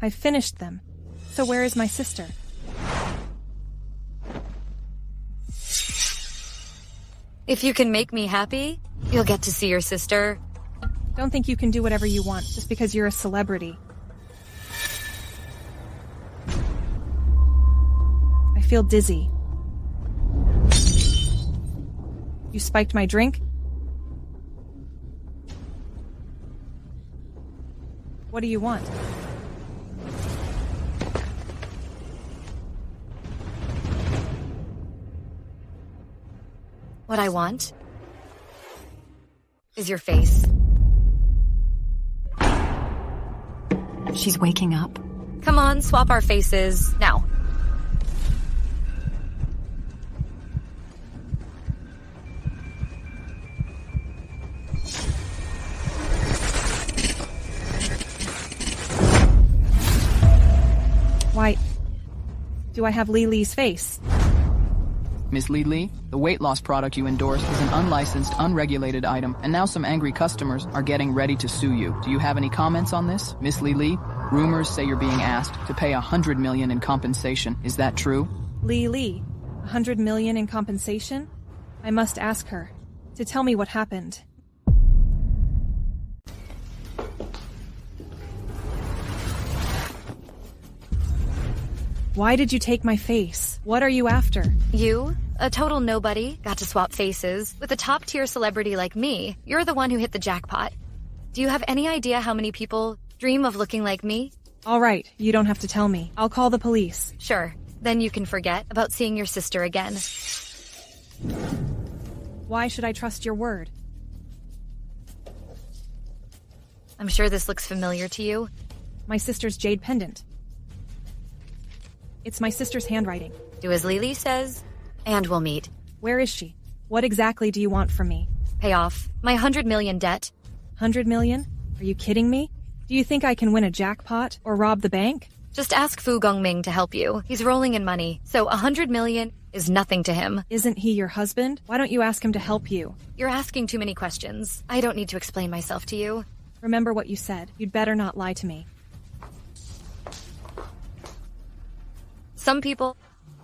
I've finished them. So where is my sister? If you can make me happy, you'll get to see your sister. Don't think you can do whatever you want just because you're a celebrity. I feel dizzy. You spiked my drink? What do you want? What I want is your face. She's waking up. Come on, swap our faces, now. Why do I have Lely's face? Miss Lely, the weight loss product you endorse is an unlicensed, unregulated item, and now some angry customers are getting ready to sue you. Do you have any comments on this? Miss Lely, rumors say you're being asked to pay $100 million in compensation. Is that true? Lely, $100 million in compensation? I must ask her to tell me what happened. Why did you take my face? What are you after? You, a total nobody, got to swap faces. With a top-tier celebrity like me, you're the one who hit the jackpot. Do you have any idea how many people dream of looking like me? All right, you don't have to tell me. I'll call the police. Sure, then you can forget about seeing your sister again. Why should I trust your word? I'm sure this looks familiar to you. My sister's jade pendant. It's my sister's handwriting. Do as Lely says, and we'll meet. Where is she? What exactly do you want from me? Pay off my $100 million debt. 100 million? Are you kidding me? Do you think I can win a jackpot or rob the bank? Just ask Fu Gongming to help you. He's rolling in money, so $100 million is nothing to him. Isn't he your husband? Why don't you ask him to help you? You're asking too many questions. I don't need to explain myself to you. Remember what you said. You'd better not lie to me. Some people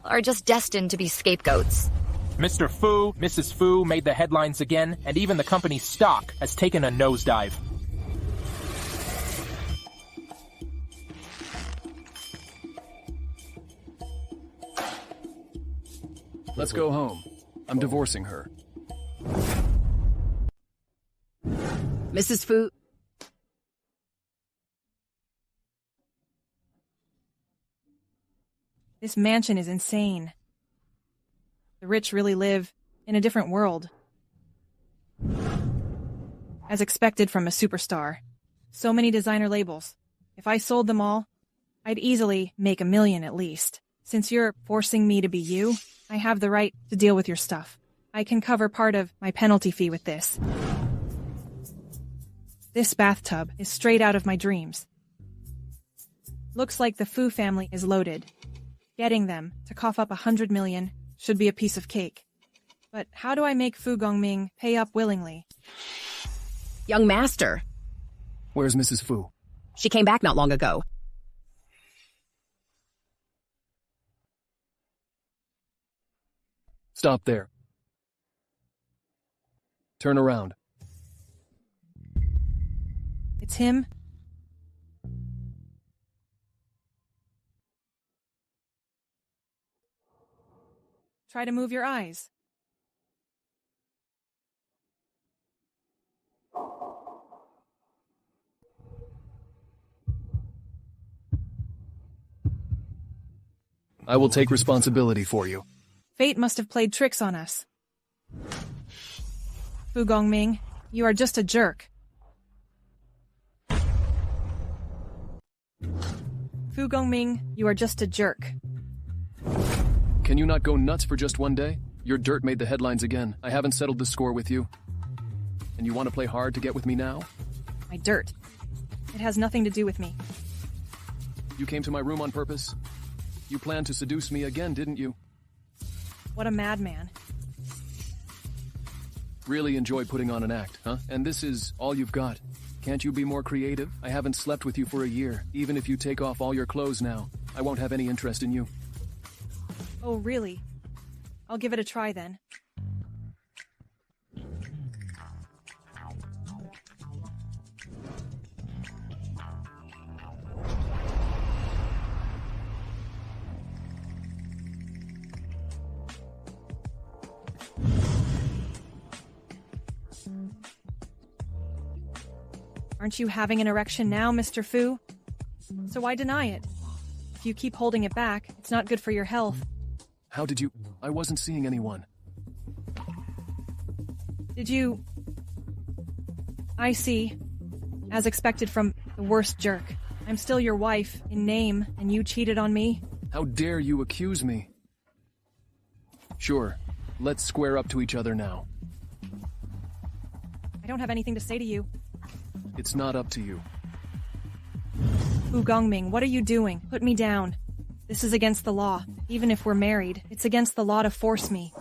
are just destined to be scapegoats. Mr. Fu, Mrs. Fu made the headlines again, and even the company's stock has taken a nosedive. Let's go home. I'm divorcing her. Mrs. Fu. This mansion is insane. The rich really live in a different world. As expected from a superstar. So many designer labels. If I sold them all, I'd easily make $1 million at least. Since you're forcing me to be you, I have the right to deal with your stuff. I can cover part of my penalty fee with this. This bathtub is straight out of my dreams. Looks like the Fu family is loaded. Getting them to cough up $100 million should be a piece of cake. But how do I make Fu Gongming pay up willingly? Young master. Where's Mrs. Fu? She came back not long ago. Stop there. Turn around. It's him? Try to move your eyes. I will take responsibility for you. Fate must have played tricks on us. Fu Gongming, you are just a jerk. Fu Gongming, you are just a jerk. Can you not go nuts for just one day? Your dirt made the headlines again. I haven't settled the score with you. And you want to play hard to get with me now? My dirt. It has nothing to do with me. You came to my room on purpose? You planned to seduce me again, didn't you? What a madman. Really enjoy putting on an act, huh? And this is all you've got? Can't you be more creative? I haven't slept with you for a year. Even if you take off all your clothes now, I won't have any interest in you. Oh, really? I'll give it a try then. Aren't you having an erection now, Mr. Fu? So why deny it? If you keep holding it back, it's not good for your health. How did you... I wasn't seeing anyone. Did you... I see. As expected from the worst jerk. I'm still your wife, in name, and you cheated on me? How dare you accuse me? Sure, let's square up to each other now. I don't have anything to say to you. It's not up to you. Fu Gongming, what are you doing? Put me down. This is against the law. Even if we're married, it's against the law to force me.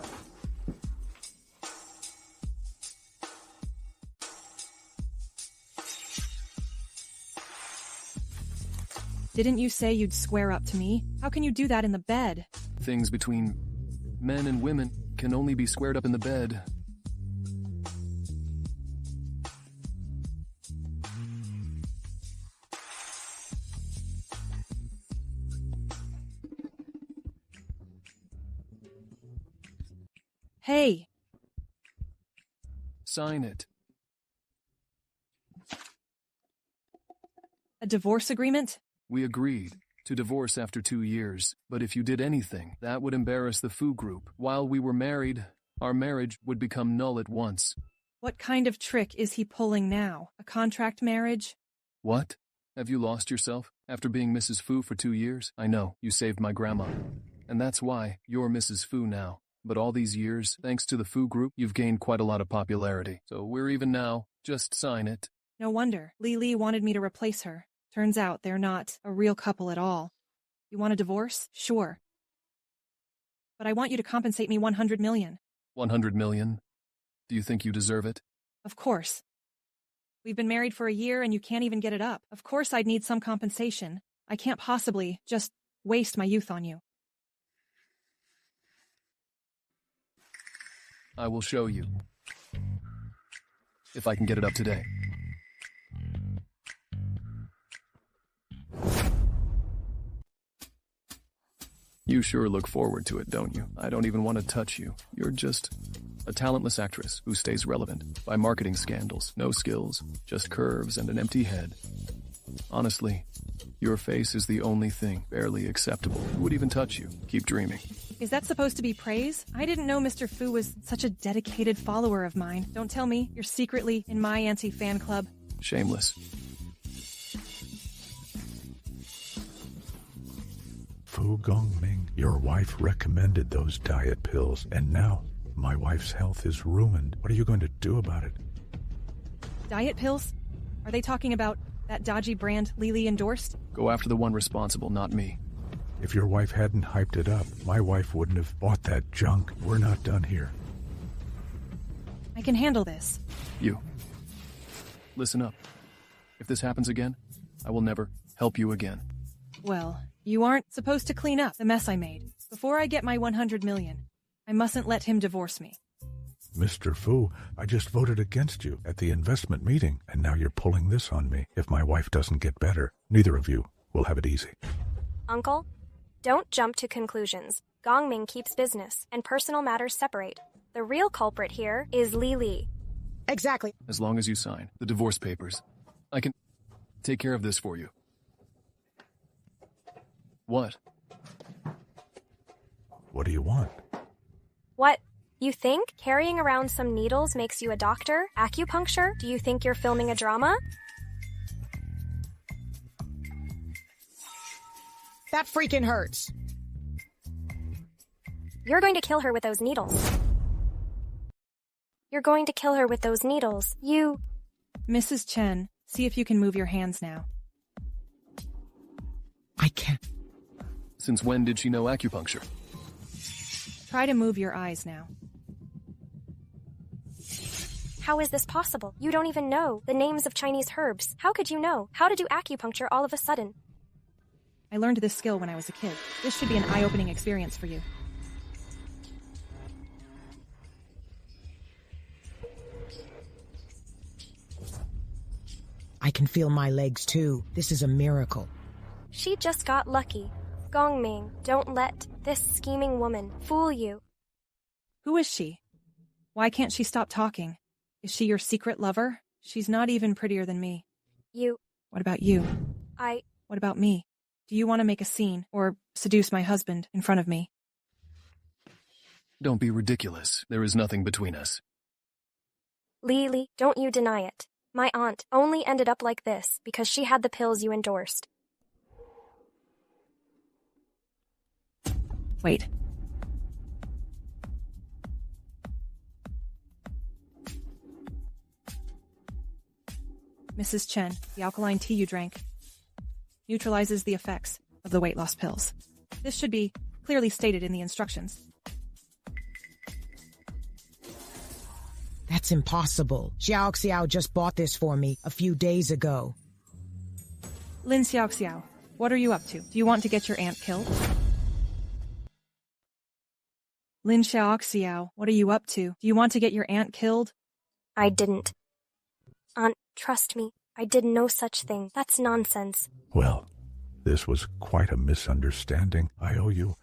Didn't you say you'd square up to me? How can you do that in the bed? Things between men and women can only be squared up in the bed. Hey! Sign it. A divorce agreement? We agreed to divorce after 2 years, but if you did anything, that would embarrass the Fu group. While we were married, our marriage would become null at once. What kind of trick is he pulling now? A contract marriage? What? Have you lost yourself after being Mrs. Fu for 2 years? I know, you saved my grandma. And that's why you're Mrs. Fu now. But all these years, thanks to the Fu group, you've gained quite a lot of popularity. So we're even now. Just sign it. No wonder. Lely wanted me to replace her. Turns out they're not a real couple at all. You want a divorce? Sure. But I want you to compensate me 100 million. 100 million? Do you think you deserve it? Of course. We've been married for a year and you can't even get it up. Of course I'd need some compensation. I can't possibly just waste my youth on you. I will show you. If I can get it up today. You sure look forward to it, don't you? I don't even want to touch you. You're just a talentless actress who stays relevant by marketing scandals. No skills, just curves and an empty head. Honestly, your face is the only thing barely acceptable. Who would even touch you? Keep dreaming. Is that supposed to be praise? I didn't know Mr. Fu was such a dedicated follower of mine. Don't tell me you're secretly in my anti-fan club. Shameless. Fu Gongming, your wife recommended those diet pills, and now my wife's health is ruined. What are you going to do about it? Diet pills? Are they talking about that dodgy brand Lely endorsed? Go after the one responsible, not me. If your wife hadn't hyped it up, my wife wouldn't have bought that junk. We're not done here. I can handle this. You. Listen up. If this happens again, I will never help you again. Well, you aren't supposed to clean up the mess I made. Before I get my 100 million, I mustn't let him divorce me. Mr. Fu, I just voted against you at the investment meeting, and now you're pulling this on me. If my wife doesn't get better, neither of you will have it easy. Uncle, don't jump to conclusions. Gongming keeps business and personal matters separate. The real culprit here is Lely. Exactly. As long as you sign the divorce papers, I can take care of this for you. What? What do you want? What? You think carrying around some needles makes you a doctor? Acupuncture? Do you think you're filming a drama? That freaking hurts. You're going to kill her with those needles. You're going to kill her with those needles. You... Mrs. Chen, see if you can move your hands now. I can't. Since when did she know acupuncture? Try to move your eyes now. How is this possible? You don't even know the names of Chinese herbs. How could you know how to do acupuncture all of a sudden? I learned this skill when I was a kid. This should be an eye-opening experience for you. I can feel my legs too. This is a miracle. She just got lucky. Gongming, don't let this scheming woman fool you. Who is she? Why can't she stop talking? Is she your secret lover? She's not even prettier than me. You. What about you? I. What about me? Do you want to make a scene or seduce my husband in front of me? Don't be ridiculous. There is nothing between us. Lely, don't you deny it. My aunt only ended up like this because she had the pills you endorsed. Wait. Mrs. Chen, the alkaline tea you drank neutralizes the effects of the weight loss pills. This should be clearly stated in the instructions. That's impossible. Xiao Xiao just bought this for me a few days ago. Lin Xiao, what are you up to? Do you want to get your aunt killed? Lin Xiao, what are you up to? Do you want to get your aunt killed? I didn't. Aunt, trust me. I did no such thing. That's nonsense. Well, this was quite a misunderstanding. I owe you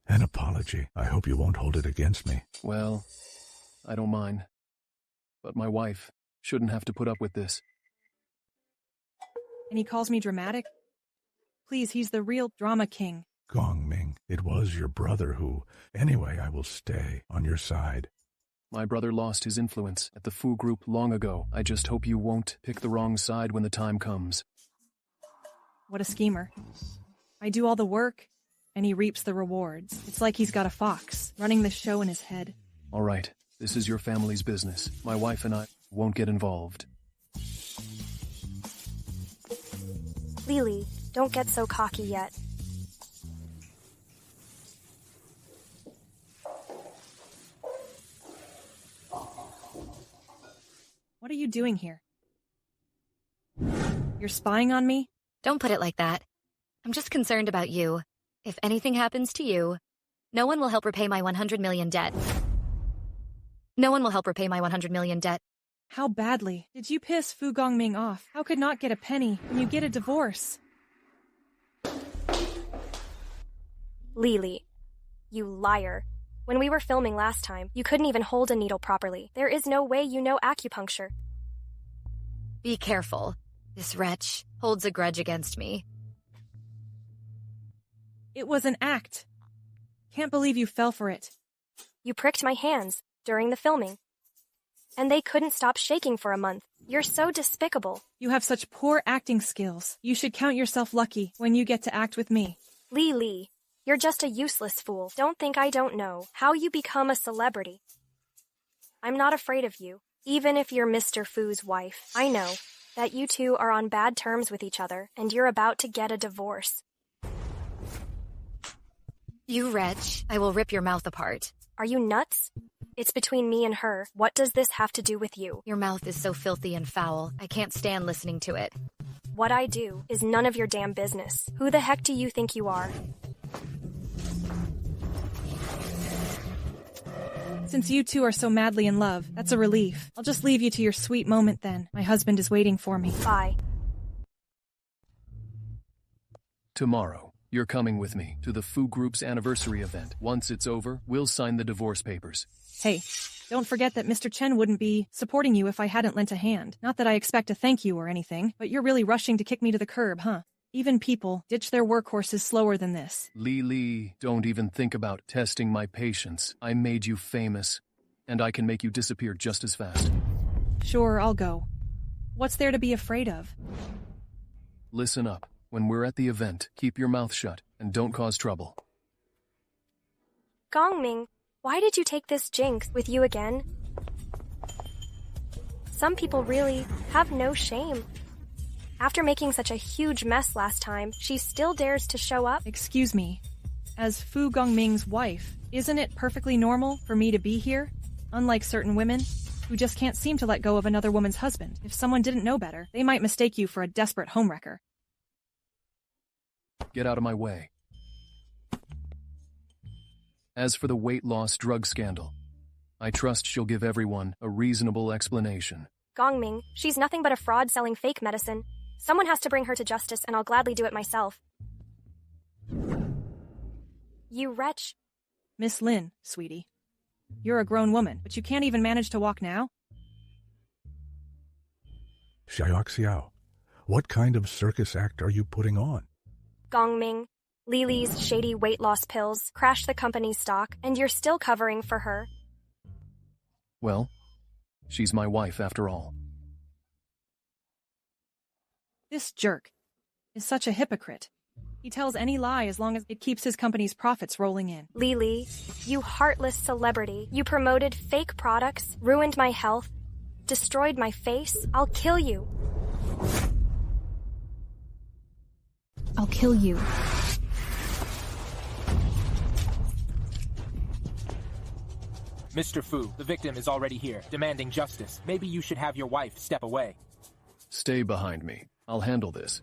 an apology. I hope you won't hold it against me. Well, I don't mind. But my wife shouldn't have to put up with this. And he calls me dramatic? Please, he's the real drama king. Gongming, it was your brother who... Anyway, I will stay on your side. My brother lost his influence at the Fu group long ago. I just hope you won't pick the wrong side when the time comes. What a schemer. I do all the work, and he reaps the rewards. It's like he's got a fox running the show in his head. All right, this is your family's business. My wife and I won't get involved. Lely, don't get so cocky yet. What are you doing here? You're spying on me? Don't put it like that. I'm just concerned about you. If anything happens to you, no one will help repay my 100 million debt. No one will help repay my 100 million debt. How badly did you piss Fu Gongming off? How could not get a penny when you get a divorce? Lely, you liar. When we were filming last time, you couldn't even hold a needle properly. There is no way you know acupuncture. Be careful. This wretch holds a grudge against me. It was an act. Can't believe you fell for it. You pricked my hands during the filming. And they couldn't stop shaking for a month. You're so despicable. You have such poor acting skills. You should count yourself lucky when you get to act with me. Lely, you're just a useless fool. Don't think I don't know how you become a celebrity. I'm not afraid of you, even if you're Mr. Fu's wife. I know that you two are on bad terms with each other, and you're about to get a divorce. You wretch, I will rip your mouth apart. Are you nuts? It's between me and her. What does this have to do with you? Your mouth is so filthy and foul, I can't stand listening to it. What I do is none of your damn business. Who the heck do you think you are? Since you two are so madly in love, that's a relief. I'll just leave you to your sweet moment then. My husband is waiting for me. Bye. Tomorrow, you're coming with me to the Fu Group's anniversary event. Once it's over, we'll sign the divorce papers. Hey, don't forget that Mr. Chen wouldn't be supporting you if I hadn't lent a hand. Not that I expect a thank you or anything, but you're really rushing to kick me to the curb, huh? Even people ditch their workhorses slower than this. Lely, don't even think about testing my patience. I made you famous, and I can make you disappear just as fast. Sure, I'll go. What's there to be afraid of? Listen up. When we're at the event, keep your mouth shut and don't cause trouble. Gongming, why did you take this jinx with you again? Some people really have no shame. After making such a huge mess last time, she still dares to show up? Excuse me. As Fu Gongming's wife, isn't it perfectly normal for me to be here? Unlike certain women? who just can't seem to let go of another woman's husband. If someone didn't know better, they might mistake you for a desperate homewrecker. Get out of my way. As for the weight loss drug scandal, I trust she'll give everyone a reasonable explanation. Gongming, she's nothing but a fraud selling fake medicine. Someone has to bring her to justice, and I'll gladly do it myself. You wretch. Miss Lin, sweetie. You're a grown woman, but you can't even manage to walk now? Xiao, what kind of circus act are you putting on? Gongming, Lely's shady weight loss pills crashed the company's stock, and you're still covering for her. Well, she's my wife after all. This jerk is such a hypocrite. He tells any lie as long as it keeps his company's profits rolling in. Lely, you heartless celebrity. You promoted fake products, ruined my health, destroyed my face. I'll kill you. I'll kill you. Mr. Fu, the victim is already here, demanding justice. Maybe you should have your wife step away. Stay behind me. I'll handle this.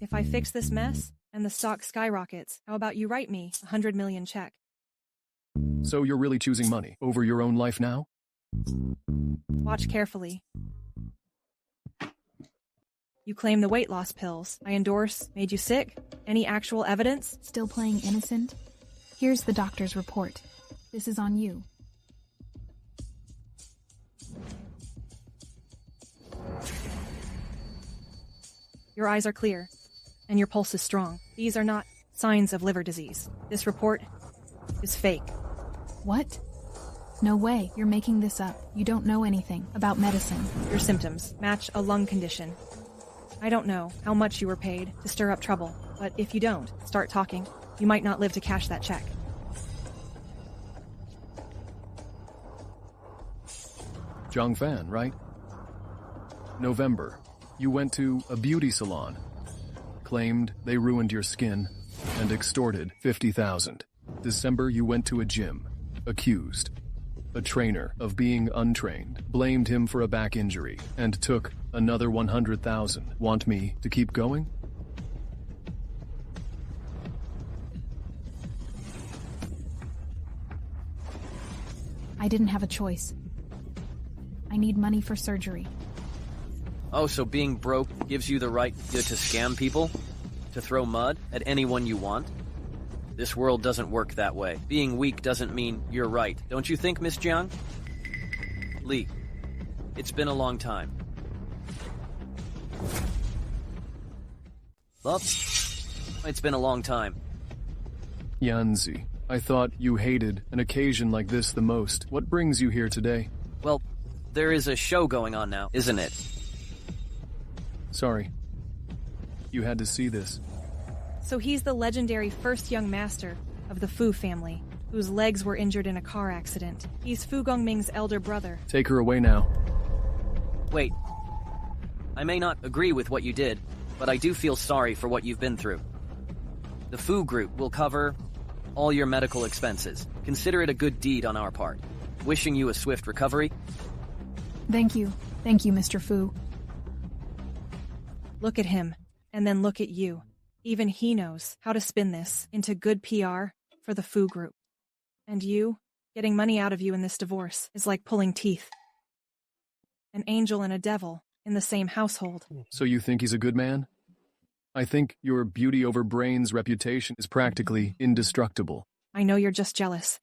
If I fix this mess and the stock skyrockets, how about you write me a 100 million check? So you're really choosing money over your own life now? Watch carefully. You claim the weight loss pills I endorse made you sick? Any actual evidence? Still playing innocent? Here's the doctor's report. This is on you. Your eyes are clear, and your pulse is strong. These are not signs of liver disease. This report is fake. What? No way. You're making this up. You don't know anything about medicine. Your symptoms match a lung condition. I don't know how much you were paid to stir up trouble, but if you don't start talking, you might not live to cash that check. Zhang Fan, right? November. You went to a beauty salon, claimed they ruined your skin, and extorted $50,000. December, you went to a gym, accused a trainer of being untrained, blamed him for a back injury, and took another $100,000. Want me to keep going? I didn't have a choice. I need money for surgery. Oh, so being broke gives you the right to scam people? To throw mud at anyone you want? This world doesn't work that way. Being weak doesn't mean you're right. Don't you think, Miss Jiang? Lee, it's been a long time. Love? It's been a long time. Yanzi, I thought you hated an occasion like this the most. What brings you here today? Well, there is a show going on now, isn't it? Sorry. You had to see this. So he's the legendary first young master of the Fu family, whose legs were injured in a car accident. He's Fu Gongming's elder brother. Take her away now. Wait. I may not agree with what you did, but I do feel sorry for what you've been through. The Fu Group will cover all your medical expenses. Consider it a good deed on our part. Wishing you a swift recovery. Thank you. Thank you, Mr. Fu. Look at him, and then look at you. Even he knows how to spin this into good PR for the Fu Group. And you, getting money out of you in this divorce is like pulling teeth. An angel and a devil in the same household. So you think he's a good man? I think your beauty over brains reputation is practically indestructible. I know you're just jealous.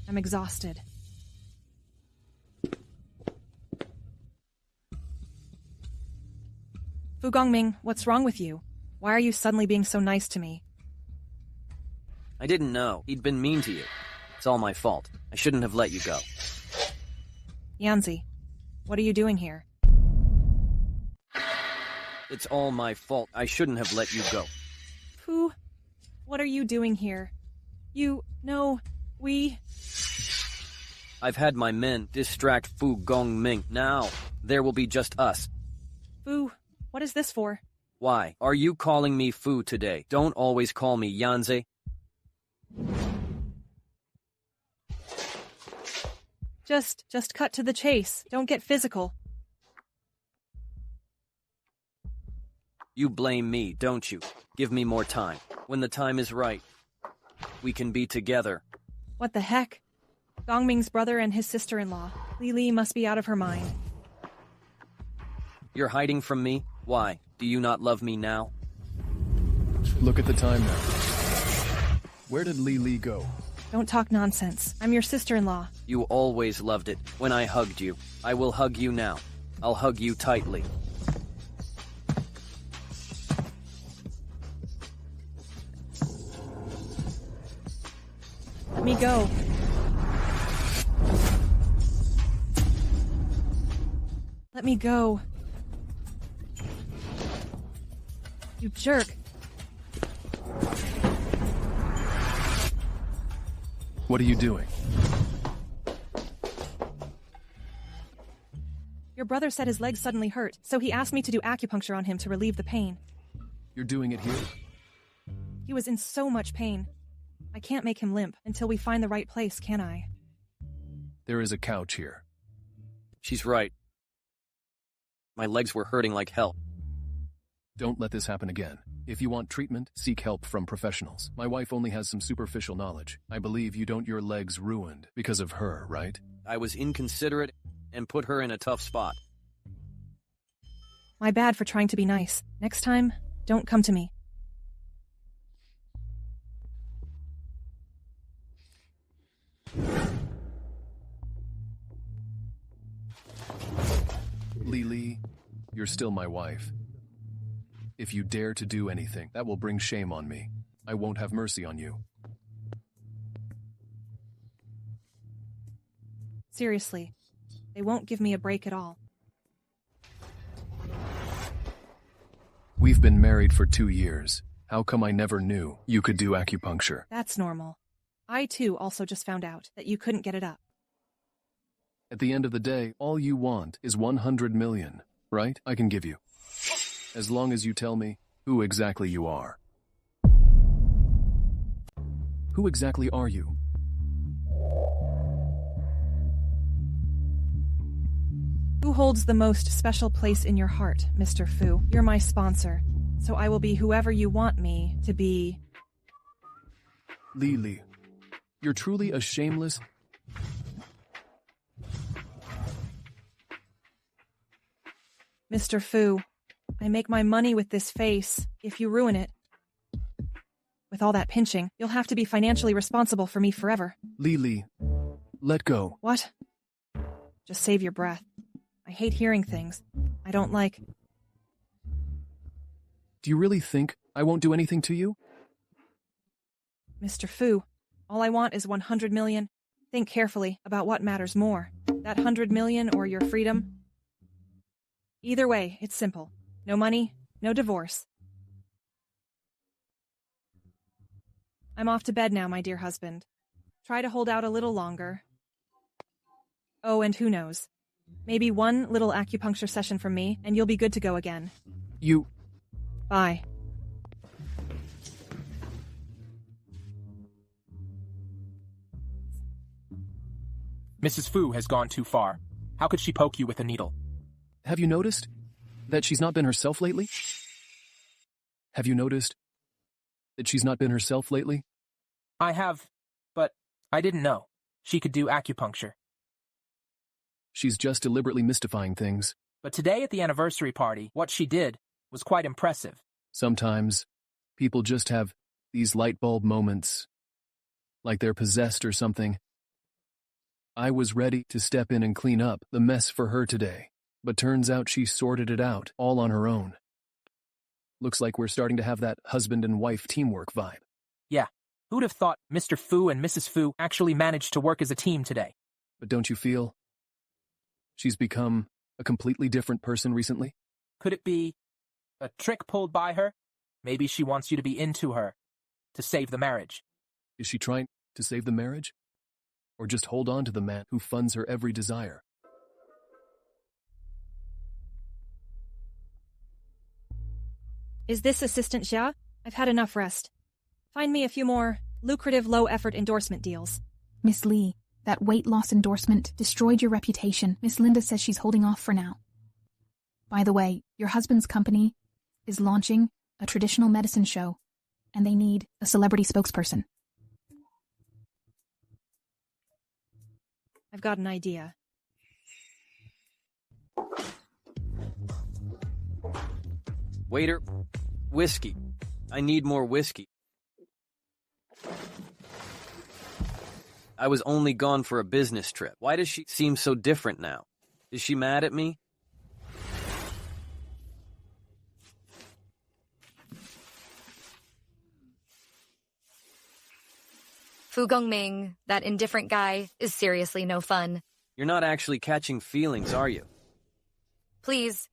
I'm exhausted. Fu Gongming, what's wrong with you? Why are you suddenly being so nice to me? I didn't know. He'd been mean to you. It's all my fault. I shouldn't have let you go. Yanzi, what are you doing here? It's all my fault. I shouldn't have let you go. Fu, what are you doing here? I've had my men distract Fu Gongming. Now, there will be just us. Fu, what is this for? Why? Are you calling me Fu today? Don't always call me Yanze. Just cut to the chase. Don't get physical. You blame me, don't you? Give me more time. When the time is right, we can be together. What the heck? Gongming's brother and his sister-in-law. Lely must be out of her mind. You're hiding from me? Why? Do you not love me now? Look at the time now. Where did Lely go? Don't talk nonsense. I'm your sister-in-law. You always loved it when I hugged you. I will hug you now. I'll hug you tightly. Let me go. Let me go. You jerk. What are you doing? Your brother said his leg suddenly hurt, so he asked me to do acupuncture on him to relieve the pain. You're doing it here? He was in so much pain. I can't make him limp until we find the right place, can I? There is a couch here. She's right. My legs were hurting like hell. Don't let this happen again. If you want treatment, seek help from professionals. My wife only has some superficial knowledge. I believe you don't your legs ruined because of her, right? I was inconsiderate and put her in a tough spot. My bad for trying to be nice. Next time, don't come to me. Lely, you're still my wife. If you dare to do anything, that will bring shame on me. I won't have mercy on you. Seriously, they won't give me a break at all. We've been married for 2 years. How come I never knew you could do acupuncture? That's normal. I, too, also just found out that you couldn't get it up. At the end of the day, all you want is 100 million, right? I can give you. As long as you tell me who exactly you are. Who exactly are you? Who holds the most special place in your heart, Mr. Fu? You're my sponsor, so I will be whoever you want me to be. Lely, you're truly a shameless... Mr. Fu, I make my money with this face. If you ruin it, with all that pinching, you'll have to be financially responsible for me forever. Lely, let go. What? Just save your breath. I hate hearing things I don't like. Do you really think I won't do anything to you? Mr. Fu, all I want is 100 million. Think carefully about what matters more. That 100 million or your freedom? Either way, it's simple. No money, no divorce. I'm off to bed now, my dear husband. Try to hold out a little longer. Oh, and who knows? Maybe one little acupuncture session from me, and you'll be good to go again. You... Bye. Mrs. Fu has gone too far. How could she poke you with a needle? Have you noticed that she's not been herself lately? Have you noticed that she's not been herself lately? I have, but I didn't know. She could do acupuncture. She's just deliberately mystifying things. But today at the anniversary party, what she did was quite impressive. Sometimes people just have these light bulb moments, like they're possessed or something. I was ready to step in and clean up the mess for her today, but turns out she sorted it out all on her own. Looks like we're starting to have that husband and wife teamwork vibe. Yeah, who'd have thought Mr. Fu and Mrs. Fu actually managed to work as a team today? But don't you feel she's become a completely different person recently? Could it be a trick pulled by her? Maybe she wants you to be into her, to save the marriage. Is she trying to save the marriage? Or just hold on to the man who funds her every desire? Is this Assistant Xia? I've had enough rest. Find me a few more lucrative low-effort endorsement deals. Miss Lee, that weight loss endorsement destroyed your reputation. Miss Linda says she's holding off for now. By the way, your husband's company is launching a traditional medicine show, and they need a celebrity spokesperson. I've got an idea. Waiter, whiskey. I need more whiskey. I was only gone for a business trip. Why does she seem so different now? Is she mad at me? Fu Gongming, that indifferent guy, is seriously no fun. You're not actually catching feelings, are you? Please.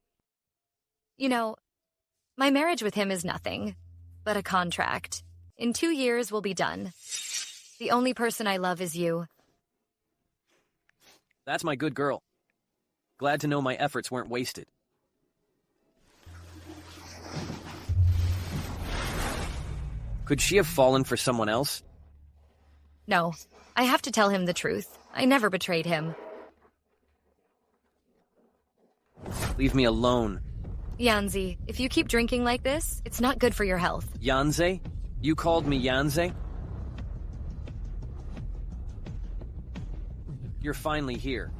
You know, my marriage with him is nothing but a contract. In 2 years, we'll be done. The only person I love is you. That's my good girl. Glad to know my efforts weren't wasted. Could she have fallen for someone else? No, I have to tell him the truth. I never betrayed him. Leave me alone. Yanzi, if you keep drinking like this, it's not good for your health. Yanze? You called me Yanze? You're finally here.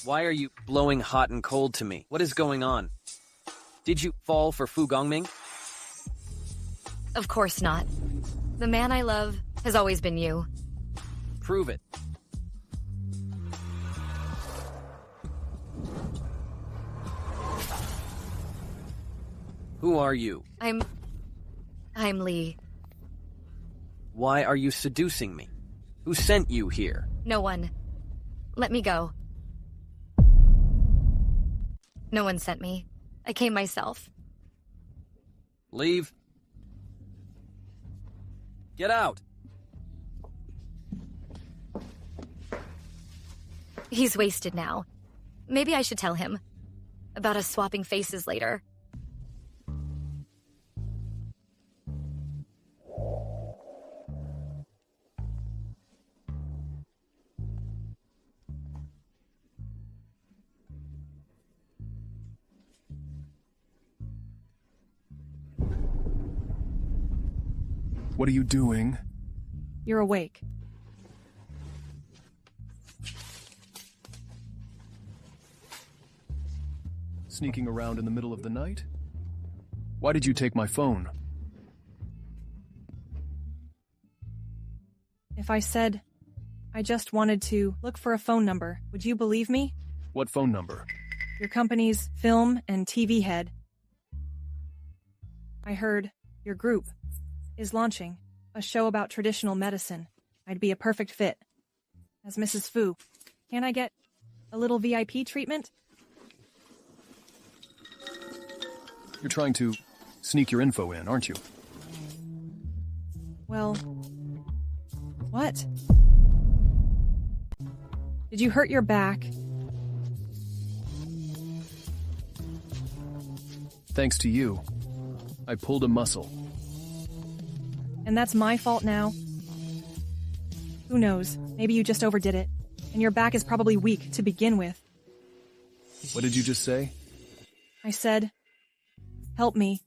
Why are you blowing hot and cold to me? What is going on? Did you fall for Fu Gongming? Of course not. The man I love has always been you. Prove it. Who are you? I'm Lee. Why are you seducing me? Who sent you here? No one. Let me go. No one sent me. I came myself. Leave. Get out. He's wasted now. Maybe I should tell him. About us swapping faces later. What are you doing? You're awake. Sneaking around in the middle of the night? Why did you take my phone? If I said I just wanted to look for a phone number, would you believe me? What phone number? Your company's film and TV head. I heard your group is launching a show about traditional medicine. I'd be a perfect fit. As Mrs. Fu, can I get a little VIP treatment? You're trying to sneak your info in, aren't you? Well, what? Did you hurt your back? Thanks to you, I pulled a muscle. And that's my fault now? Who knows? Maybe you just overdid it. And your back is probably weak to begin with. What did you just say? I said, help me.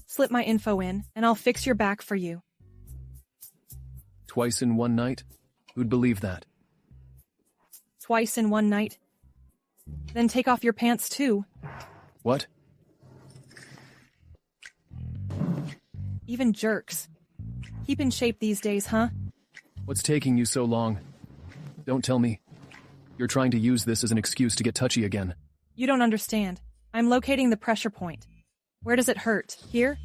Slip my info in, and I'll fix your back for you. Twice in one night? Who'd believe that? Twice in one night? Then take off your pants too. What? Even jerks. Keep in shape these days, huh? What's taking you so long? Don't tell me. You're trying to use this as an excuse to get touchy again. You don't understand. I'm locating the pressure point. Where does it hurt? Here?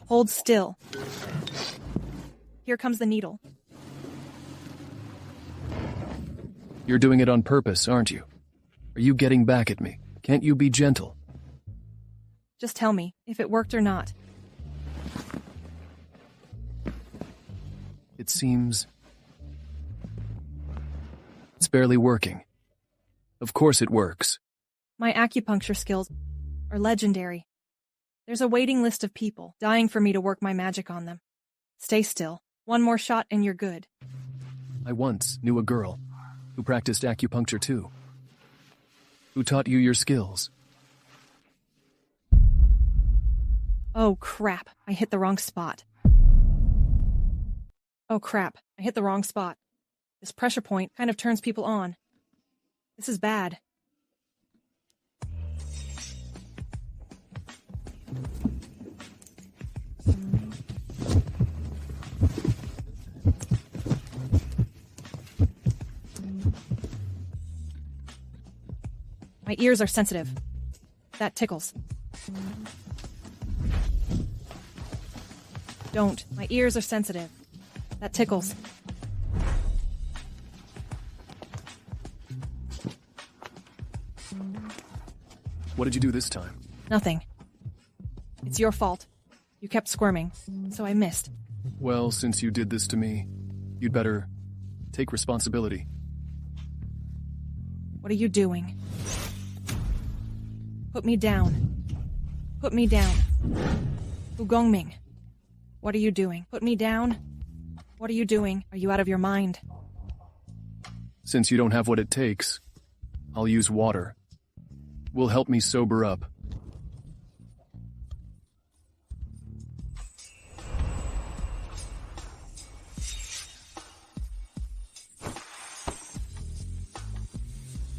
Hold still. Here comes the needle. You're doing it on purpose, aren't you? Are you getting back at me? Can't you be gentle? Just tell me if it worked or not. It seems It's barely working. Of course it works. My acupuncture skills are legendary. There's a waiting list of people dying for me to work my magic on them. Stay still. One more shot and you're good. I once knew a girl who practiced acupuncture too. Who taught you your skills. Oh crap, I hit the wrong spot. Oh crap, I hit the wrong spot. This pressure point kind of turns people on. This is bad. My ears are sensitive. That tickles. Don't. My ears are sensitive. That tickles. What did you do this time? Nothing. It's your fault. You kept squirming, so I missed. Well, since you did this to me, you'd better take responsibility. What are you doing? Put me down. Put me down. Fu Gongming. What are you doing? Put me down. What are you doing? Are you out of your mind? Since you don't have what it takes, I'll use water. Will help me sober up.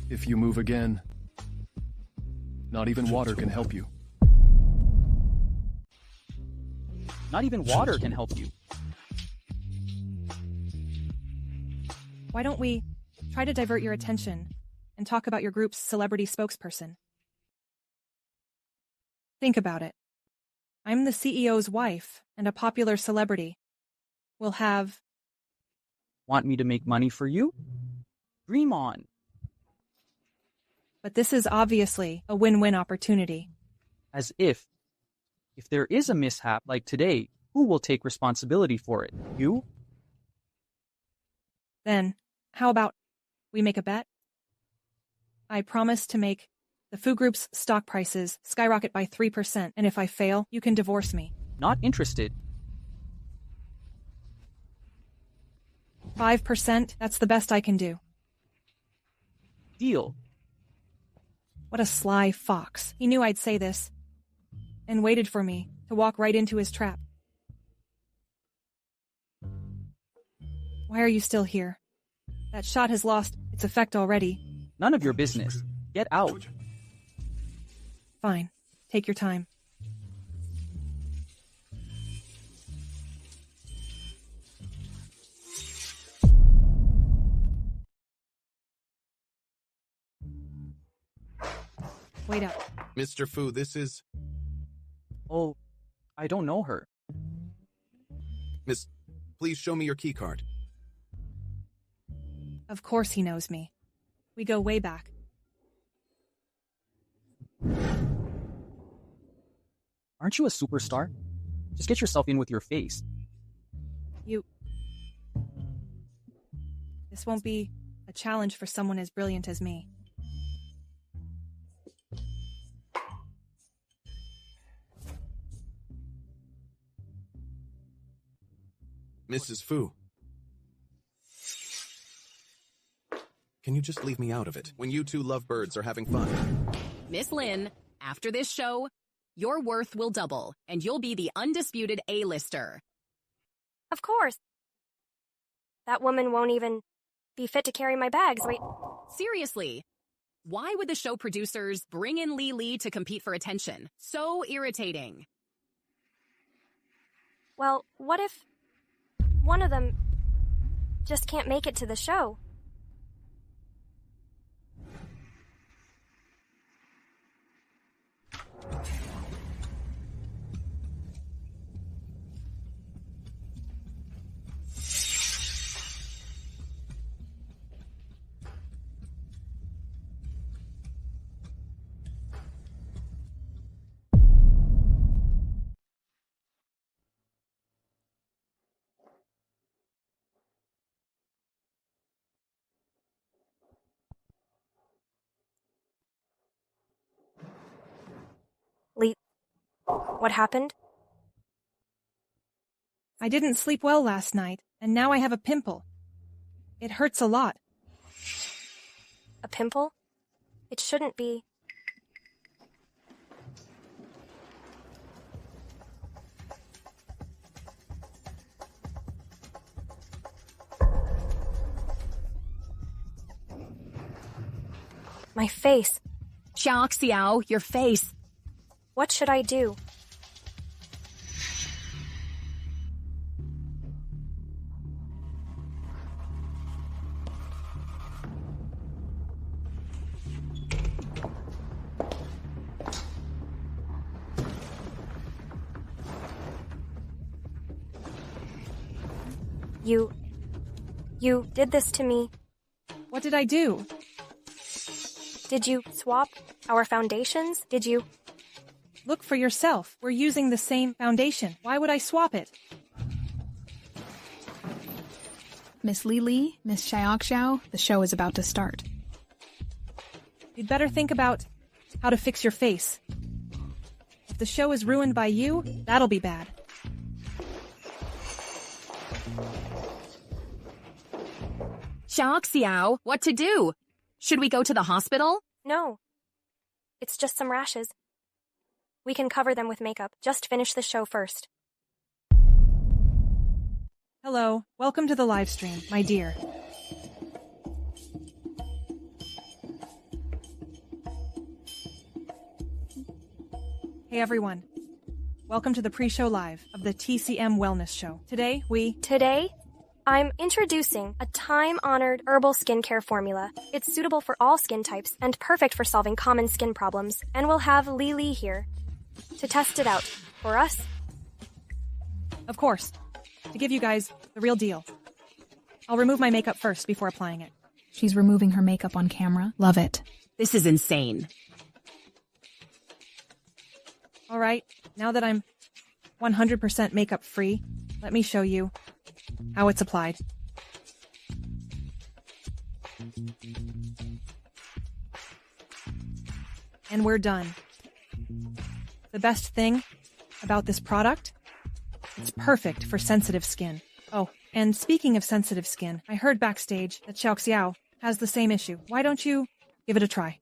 If you move again, not even water can help you. Not even water can help you. Why don't we try to divert your attention and talk about your group's celebrity spokesperson? Think about it. I'm the CEO's wife and a popular celebrity. We'll have... Want me to make money for you? Dream on. But this is obviously a win-win opportunity. As if there is a mishap like today, who will take responsibility for it? You? Then, how about we make a bet? I promise to make the Fu Group's stock prices skyrocket by 3%, and if I fail, you can divorce me. Not interested. 5%, that's the best I can do. Deal. What a sly fox. He knew I'd say this, and waited for me to walk right into his trap. Why are you still here? That shot has lost its effect already. None of your business. Get out. Fine. Take your time. Wait up. Mr. Fu, this is... Oh, I don't know her. Miss, please show me your keycard. Of course he knows me. We go way back. Aren't you a superstar? Just get yourself in with your face. This won't be a challenge for someone as brilliant as me. Mrs. Fu. Can you just leave me out of it when you two lovebirds are having fun? Miss Lin, after this show, your worth will double, and you'll be the undisputed A-lister. Of course. That woman won't even be fit to carry my bags, right? Seriously, why would the show producers bring in Lely to compete for attention? So irritating. Well, what if one of them just can't make it to the show? what happened? I didn't sleep well last night, and now I have a pimple. It hurts a lot. A pimple? It shouldn't be. My face. Xiao, your face. What should I do? You did this to me. What did I do? Did you swap our foundations? Did you? Look for yourself. We're using the same foundation. Why would I swap it? Miss Lely, Miss Xiao, the show is about to start. You'd better think about how to fix your face. If the show is ruined by you, that'll be bad. Xiao, what to do? Should we go to the hospital? No. It's just some rashes. We can cover them with makeup. Just finish the show first. Hello. Welcome to the live stream, my dear. Hey everyone. Welcome to the pre-show live of the TCM Wellness Show. Today, I'm introducing a time-honored herbal skincare formula. It's suitable for all skin types and perfect for solving common skin problems. And we'll have Lely here to test it out for us. Of course. To give you guys the real deal. I'll remove my makeup first before applying it. She's removing her makeup on camera. Love it. This is insane. All right, now that I'm 100% makeup free, let me show you how it's applied. And we're done. The best thing about this product, it's perfect for sensitive skin. Oh, and speaking of sensitive skin, I heard backstage that Xiao has the same issue. Why don't you give it a try?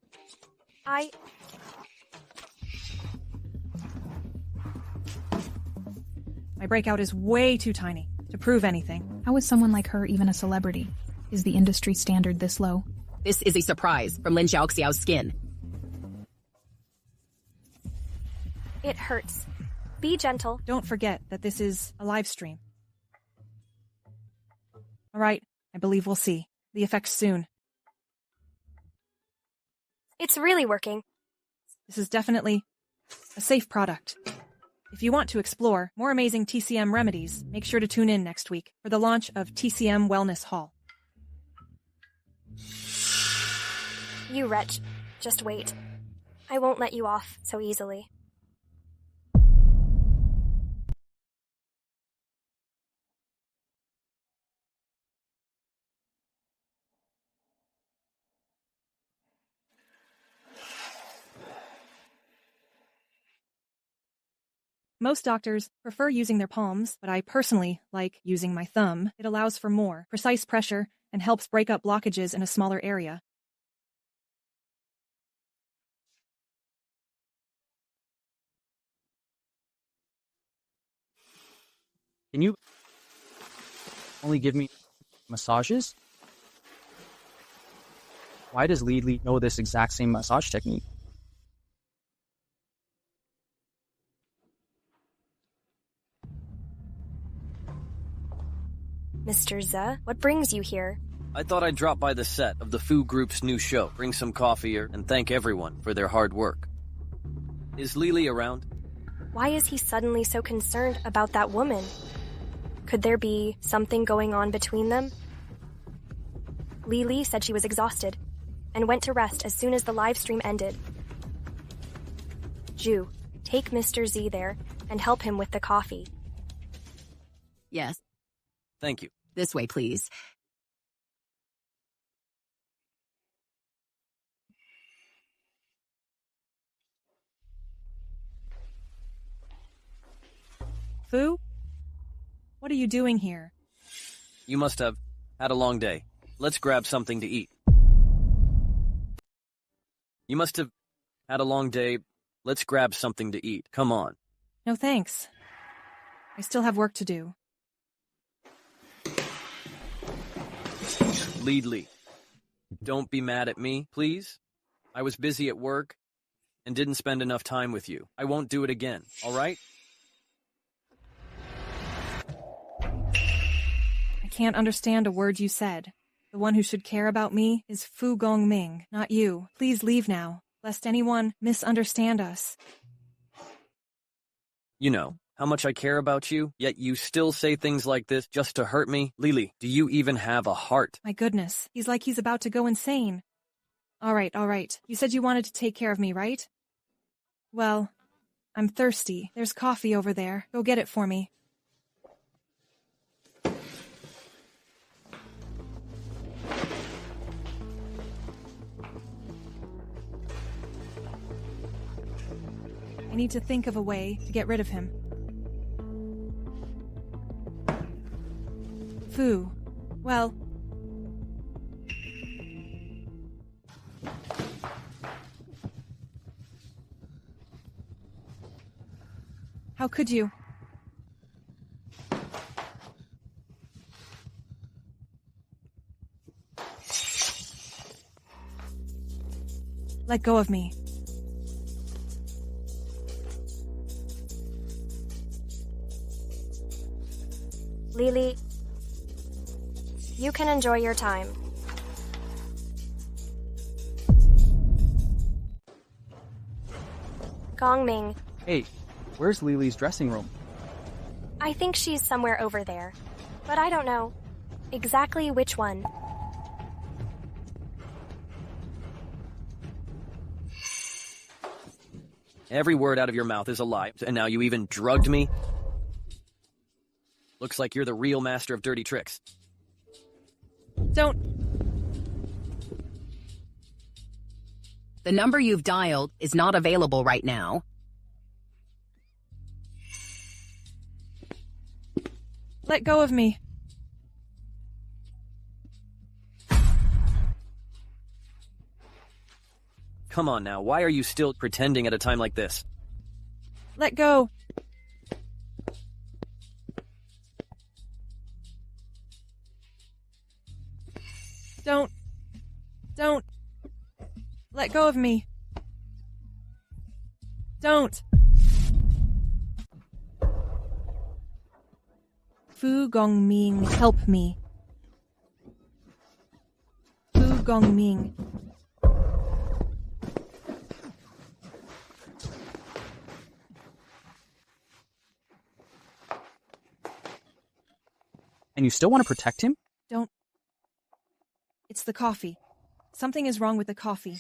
My breakout is way too tiny to prove anything. How is someone like her even a celebrity? Is the industry standard this low? This is a surprise from Lin Xiaoxiao's skin. It hurts. Be gentle. Don't forget that this is a live stream. All right, I believe we'll see the effects soon. It's really working. This is definitely a safe product. If you want to explore more amazing TCM remedies, make sure to tune in next week for the launch of TCM Wellness Hall. You wretch. Just wait. I won't let you off so easily. Most doctors prefer using their palms, but I personally like using my thumb. It allows for more precise pressure and helps break up blockages in a smaller area. Can you only give me massages? Why does Lely know this exact same massage technique? Mr. Z, what brings you here? I thought I'd drop by the set of the Fu Group's new show, bring some coffee here, and thank everyone for their hard work. Is Lely around? Why is he suddenly so concerned about that woman? Could there be something going on between them? Lely said she was exhausted and went to rest as soon as the live stream ended. Ju, take Mr. Z there and help him with the coffee. Yes. Thank you. This way, please. Fu? What are you doing here? You must have had a long day. Let's grab something to eat. You must have had a long day. Let's grab something to eat. Come on. No thanks. I still have work to do. Lely, don't be mad at me, please. I was busy at work and didn't spend enough time with you. I won't do it again, all right? I can't understand a word you said. The one who should care about me is Fu Gongming, not you. Please leave now, lest anyone misunderstand us. You know how much I care about you, yet you still say things like this just to hurt me? Lely, do you even have a heart? My goodness, he's like he's about to go insane. All right. You said you wanted to take care of me, right? Well, I'm thirsty. There's coffee over there. Go get it for me. I need to think of a way to get rid of him. Fu. Well... How could you? Let go of me. Lely, you can enjoy your time. Gongming, Hey, where's Lely's dressing room? I think she's somewhere over there, but I don't know exactly which one. Every word out of your mouth is a lie, and now you even drugged me? Looks like you're the real master of dirty tricks. Don't... The number you've dialed is not available right now. Let go of me. Come on now, why are you still pretending at a time like this? Let go. Don't. Let go of me. Don't. Fu Gongming, help me. Fu Gongming. And you still want to protect him? Don't. It's the coffee. Something is wrong with the coffee.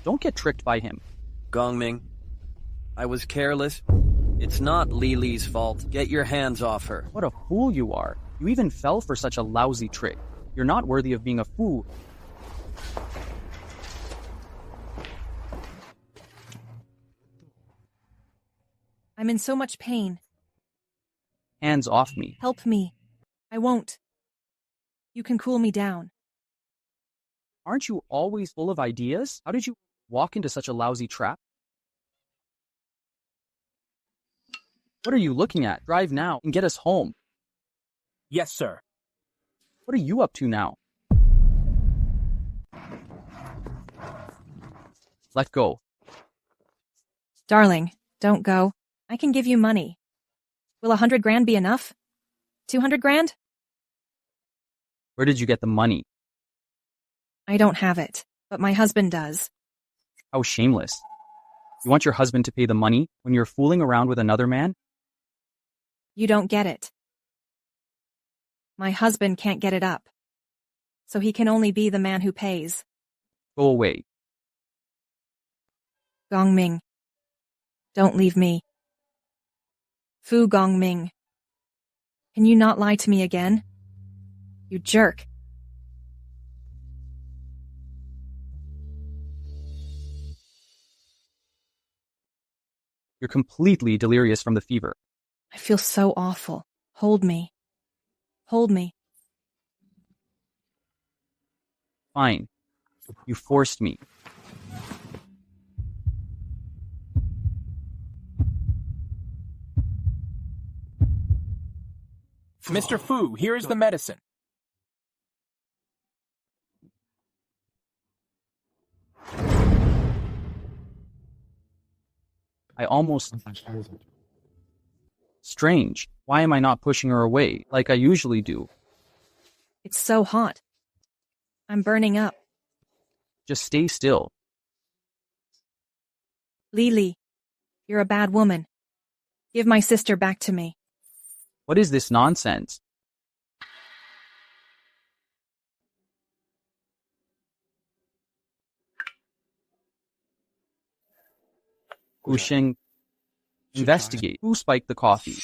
Don't get tricked by him. Gongming, I was careless. It's not Lely's fault. Get your hands off her. What a fool you are. You even fell for such a lousy trick. You're not worthy of being a fool. I'm in so much pain. Hands off me. Help me. I won't. You can cool me down. Aren't you always full of ideas? How did you walk into such a lousy trap? What are you looking at? Drive now and get us home. Yes, sir. What are you up to now? Let go. Darling, don't go. I can give you money. Will 100 grand be enough? 200 grand? Where did you get the money? I don't have it, but my husband does. How shameless. You want your husband to pay the money when you're fooling around with another man? You don't get it. My husband can't get it up. So he can only be the man who pays. Go away. Gongming. Don't leave me. Fu Gongming. Can you not lie to me again? You jerk. You're completely delirious from the fever. I feel so awful. Hold me. Hold me. Fine. You forced me. Mr. Fu, here is the medicine. I almost... Strange. Why am I not pushing her away like I usually do? It's so hot. I'm burning up. Just stay still. Lely, you're a bad woman. Give my sister back to me. What is this nonsense? Gusheng, investigate. Who spiked the coffee?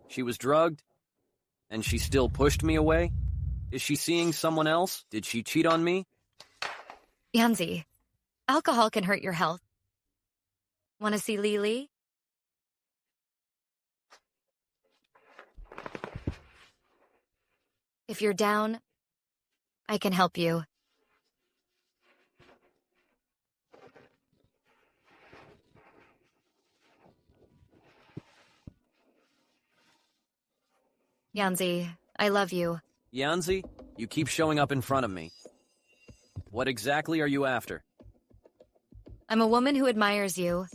She was drugged, and she still pushed me away? Is she seeing someone else? Did she cheat on me? Yanzi, alcohol can hurt your health. Want to see Lely? If you're down, I can help you. Yanzi, I love you. Yanzi, you keep showing up in front of me. What exactly are you after? I'm a woman who admires you.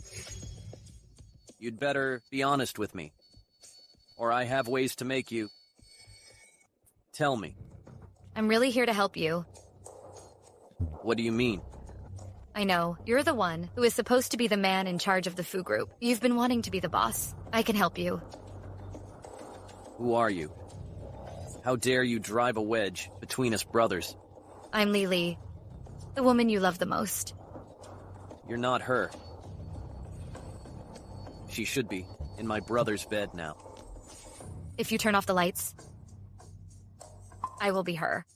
You'd better be honest with me, or I have ways to make you. Tell me. I'm really here to help you. What do you mean? I know, you're the one who is supposed to be the man in charge of the Fu group. You've been wanting to be the boss. I can help you. Who are you? How dare you drive a wedge between us brothers? I'm Lely, the woman you love the most. You're not her. She should be in my brother's bed now. If you turn off the lights, I will be her.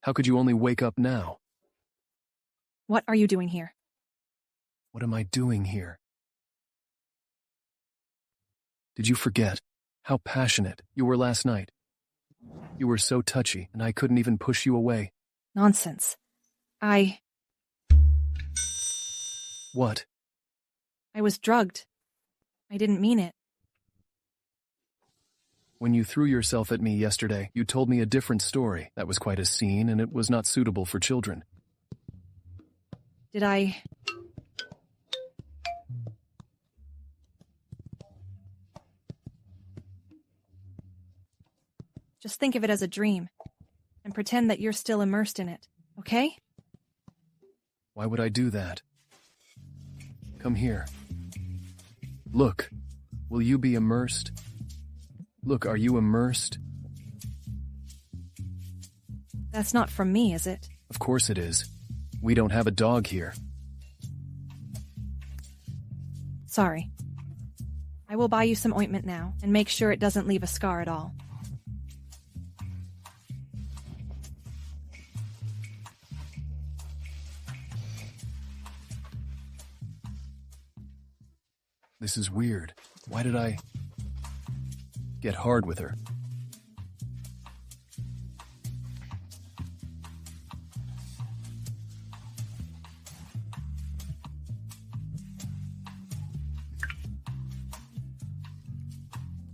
How could you only wake up now? What are you doing here? What am I doing here? Did you forget how passionate you were last night? You were so touchy, and I couldn't even push you away. Nonsense. What? I was drugged. I didn't mean it. When you threw yourself at me yesterday, you told me a different story. That was quite a scene, and it was not suitable for children. Did I... Just think of it as a dream, and pretend that you're still immersed in it, okay? Why would I do that? Come here. Look, will you be immersed? Look, are you immersed? That's not from me, is it? Of course it is. We don't have a dog here. Sorry. I will buy you some ointment now, and make sure it doesn't leave a scar at all. This is weird. Why did I get hard with her?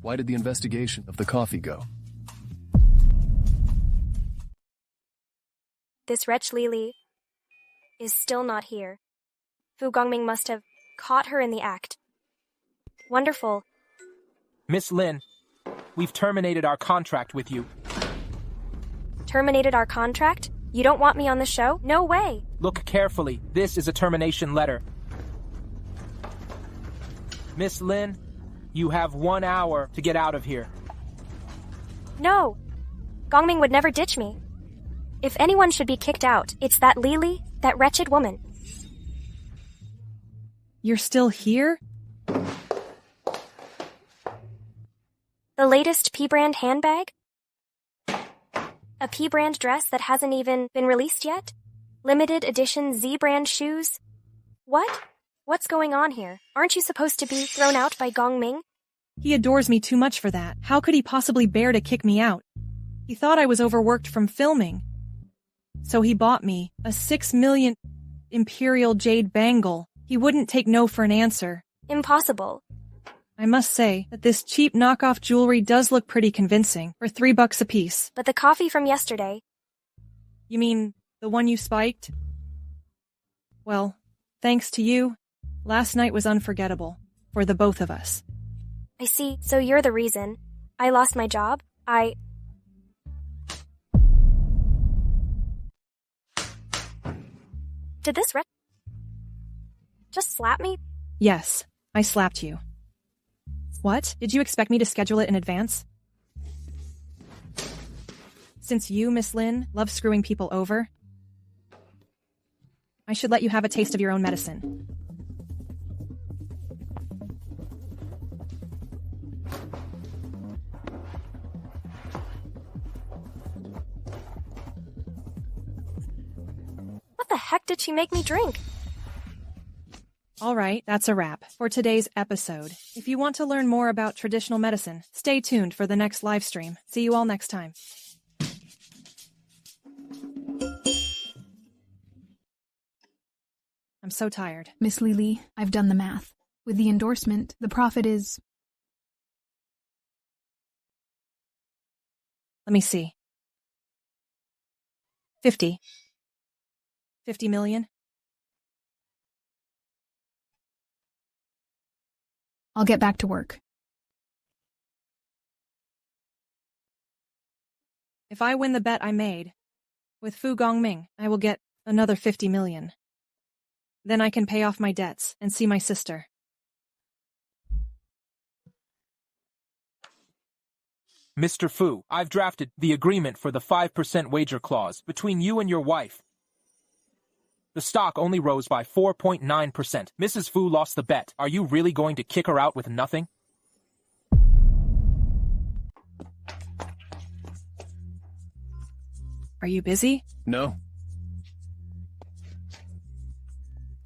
Why did the investigation of the coffee go? This wretch Lely is still not here. Fu Gongming must have caught her in the act. Wonderful. Miss Lin, we've terminated our contract with you. Terminated our contract? You don't want me on the show? No way! Look carefully. This is a termination letter. Miss Lin, you have 1 hour to get out of here. No! Gongming would never ditch me. If anyone should be kicked out, it's that Lely, that wretched woman. You're still here? The latest P-brand handbag? A P-brand dress that hasn't even been released yet? Limited edition Z-brand shoes? What? What's going on here? Aren't you supposed to be thrown out by Gongming? He adores me too much for that. How could he possibly bear to kick me out? He thought I was overworked from filming. So he bought me a 6 million imperial jade bangle. He wouldn't take no for an answer. Impossible. I must say that this cheap knockoff jewelry does look pretty convincing for $3 a piece. But the coffee from yesterday. You mean the one you spiked? Well, thanks to you, last night was unforgettable for the both of us. I see, so you're the reason. I lost my job. Did this just slap me? Yes, I slapped you. What? Did you expect me to schedule it in advance? Since you, Miss Lin, love screwing people over, I should let you have a taste of your own medicine. What the heck did she make me drink? All right, that's a wrap for today's episode. If you want to learn more about traditional medicine, stay tuned for the next live stream. See you all next time. I'm so tired. Miss Lely, I've done the math. With the endorsement, the profit is... Let me see. 50 million? I'll get back to work. If I win the bet I made with Fu Gongming, I will get another 50 million. Then I can pay off my debts and see my sister. Mr. Fu, I've drafted the agreement for the 5% wager clause between you and your wife. The stock only rose by 4.9%. Mrs. Fu lost the bet. Are you really going to kick her out with nothing? Are you busy? No.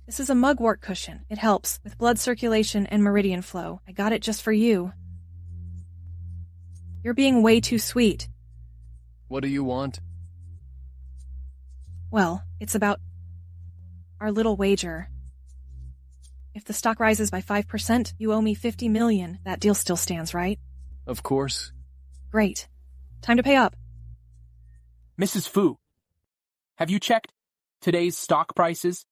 This is a mugwort cushion. It helps with blood circulation and meridian flow. I got it just for you. You're being way too sweet. What do you want? Well, it's about our little wager. If the stock rises by 5%, you owe me 50 million. That deal still stands, right? Of course. Great. Time to pay up. Mrs. Fu, have you checked today's stock prices?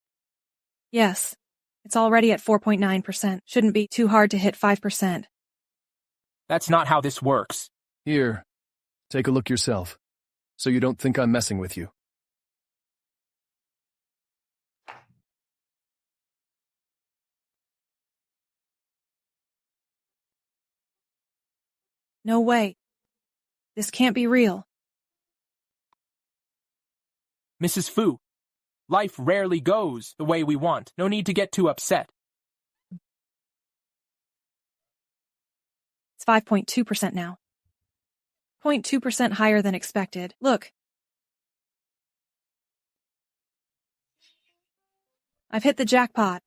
Yes. It's already at 4.9%. Shouldn't be too hard to hit 5%. That's not how this works. Here, take a look yourself, so you don't think I'm messing with you. No way. This can't be real. Mrs. Fu, life rarely goes the way we want. No need to get too upset. It's 5.2% now. 0.2% higher than expected. Look. I've hit the jackpot.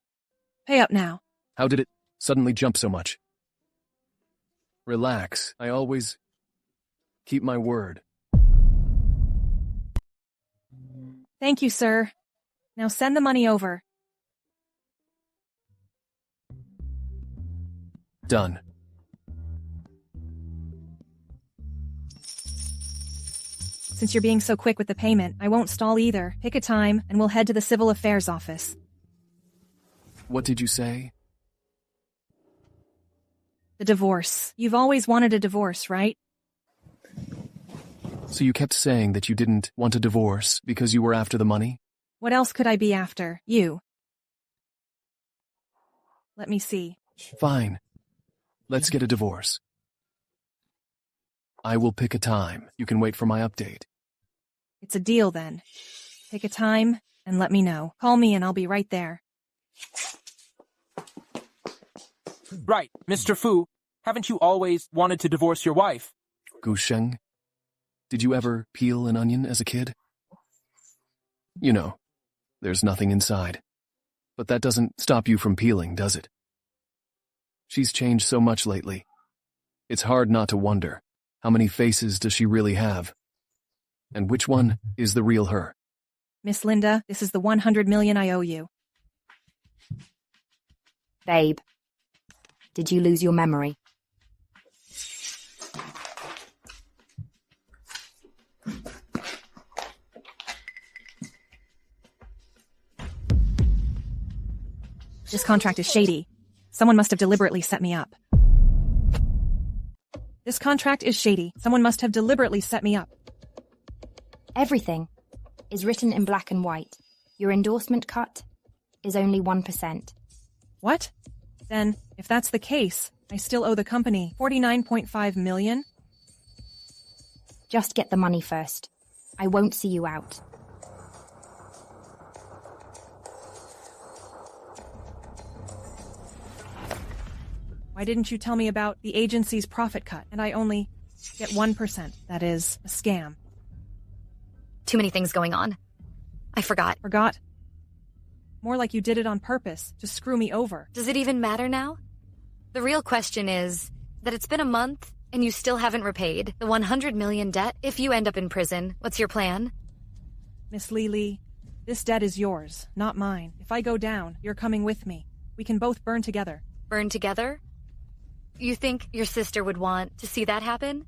Pay up now. How did it suddenly jump so much? Relax. I always keep my word. Thank you, sir. Now send the money over. Done. Since you're being so quick with the payment, I won't stall either. Pick a time, and we'll head to the Civil Affairs office. What did you say? The divorce. You've always wanted a divorce, right? So you kept saying that you didn't want a divorce because you were after the money? What else could I be after? You. Let me see. Fine. Let's get a divorce. I will pick a time. You can wait for my update. It's a deal, then. Pick a time and let me know. Call me and I'll be right there. Right, Mr. Fu. Haven't you always wanted to divorce your wife? Gusheng? Did you ever peel an onion as a kid? You know, there's nothing inside. But that doesn't stop you from peeling, does it? She's changed so much lately. It's hard not to wonder, how many faces does she really have? And which one is the real her? Miss Linda, this is the 100 million I owe you. Babe, did you lose your memory? This contract is shady. Someone must have deliberately set me up. This contract is shady. Someone must have deliberately set me up. Everything is written in black and white. Your endorsement cut is only 1%. What? Then, if that's the case, I still owe the company 49.5 million? Just get the money first. I won't see you out. Why didn't you tell me about the agency's profit cut and I only get 1%? That is a scam. Too many things going on. I forgot. Forgot? More like you did it on purpose to screw me over. Does it even matter now? The real question is that it's been a month and you still haven't repaid the 100 million debt. If you end up in prison, what's your plan? Miss Lely, this debt is yours, not mine. If I go down, you're coming with me. We can both burn together. Burn together? You think your sister would want to see that happen?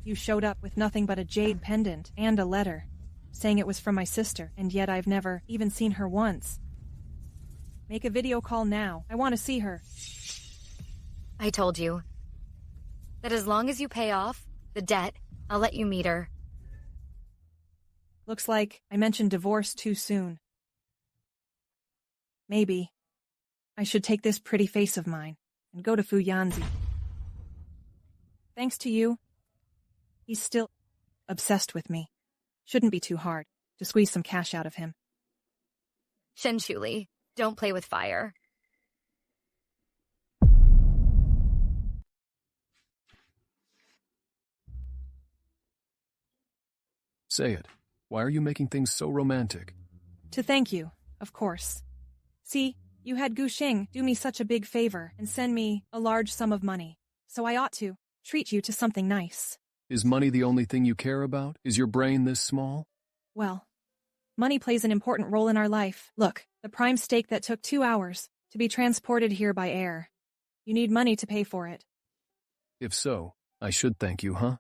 You showed up with nothing but a jade pendant and a letter, saying it was from my sister, and yet I've never even seen her once. Make a video call now. I want to see her. I told you that as long as you pay off the debt, I'll let you meet her. Looks like I mentioned divorce too soon. Maybe I should take this pretty face of mine and go to Fu Yanzi. Thanks to you, he's still obsessed with me. Shouldn't be too hard to squeeze some cash out of him. Shenshuli, don't play with fire. Say it. Why are you making things so romantic? To thank you, of course. See, you had Gu Xing do me such a big favor and send me a large sum of money, so I ought to treat you to something nice. Is money the only thing you care about? Is your brain this small? Well, money plays an important role in our life. Look, the prime steak that took 2 hours to be transported here by air. You need money to pay for it. If so, I should thank you, huh?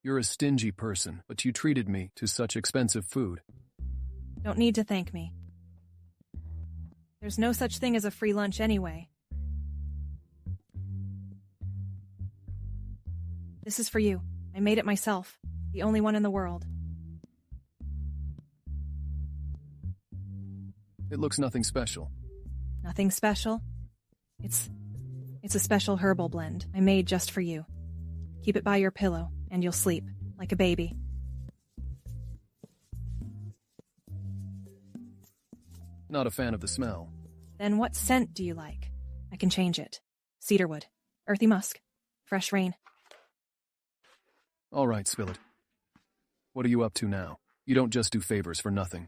You're a stingy person, but you treated me to such expensive food. Don't need to thank me. There's no such thing as a free lunch anyway. This is for you. I made it myself. The only one in the world. It looks nothing special. Nothing special? It's a special herbal blend I made just for you. Keep it by your pillow, and you'll sleep like a baby. Not a fan of the smell. Then what scent do you like? I can change it. Cedarwood, earthy musk, fresh rain. All right, spill it. What are you up to now? You don't just do favors for nothing.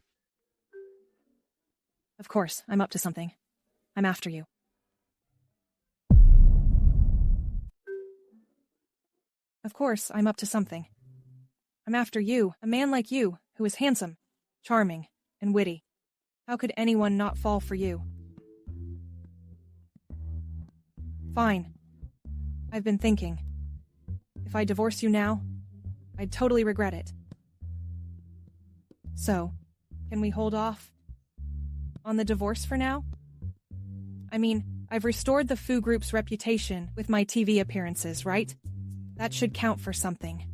Of course, I'm up to something. I'm after you. Of course, I'm up to something. I'm after you, a man like you, who is handsome, charming, and witty. How could anyone not fall for you? Fine. I've been thinking. If I divorce you now, I'd totally regret it. So, can we hold off on the divorce for now? I mean, I've restored the Fu Group's reputation with my TV appearances, right? That should count for something.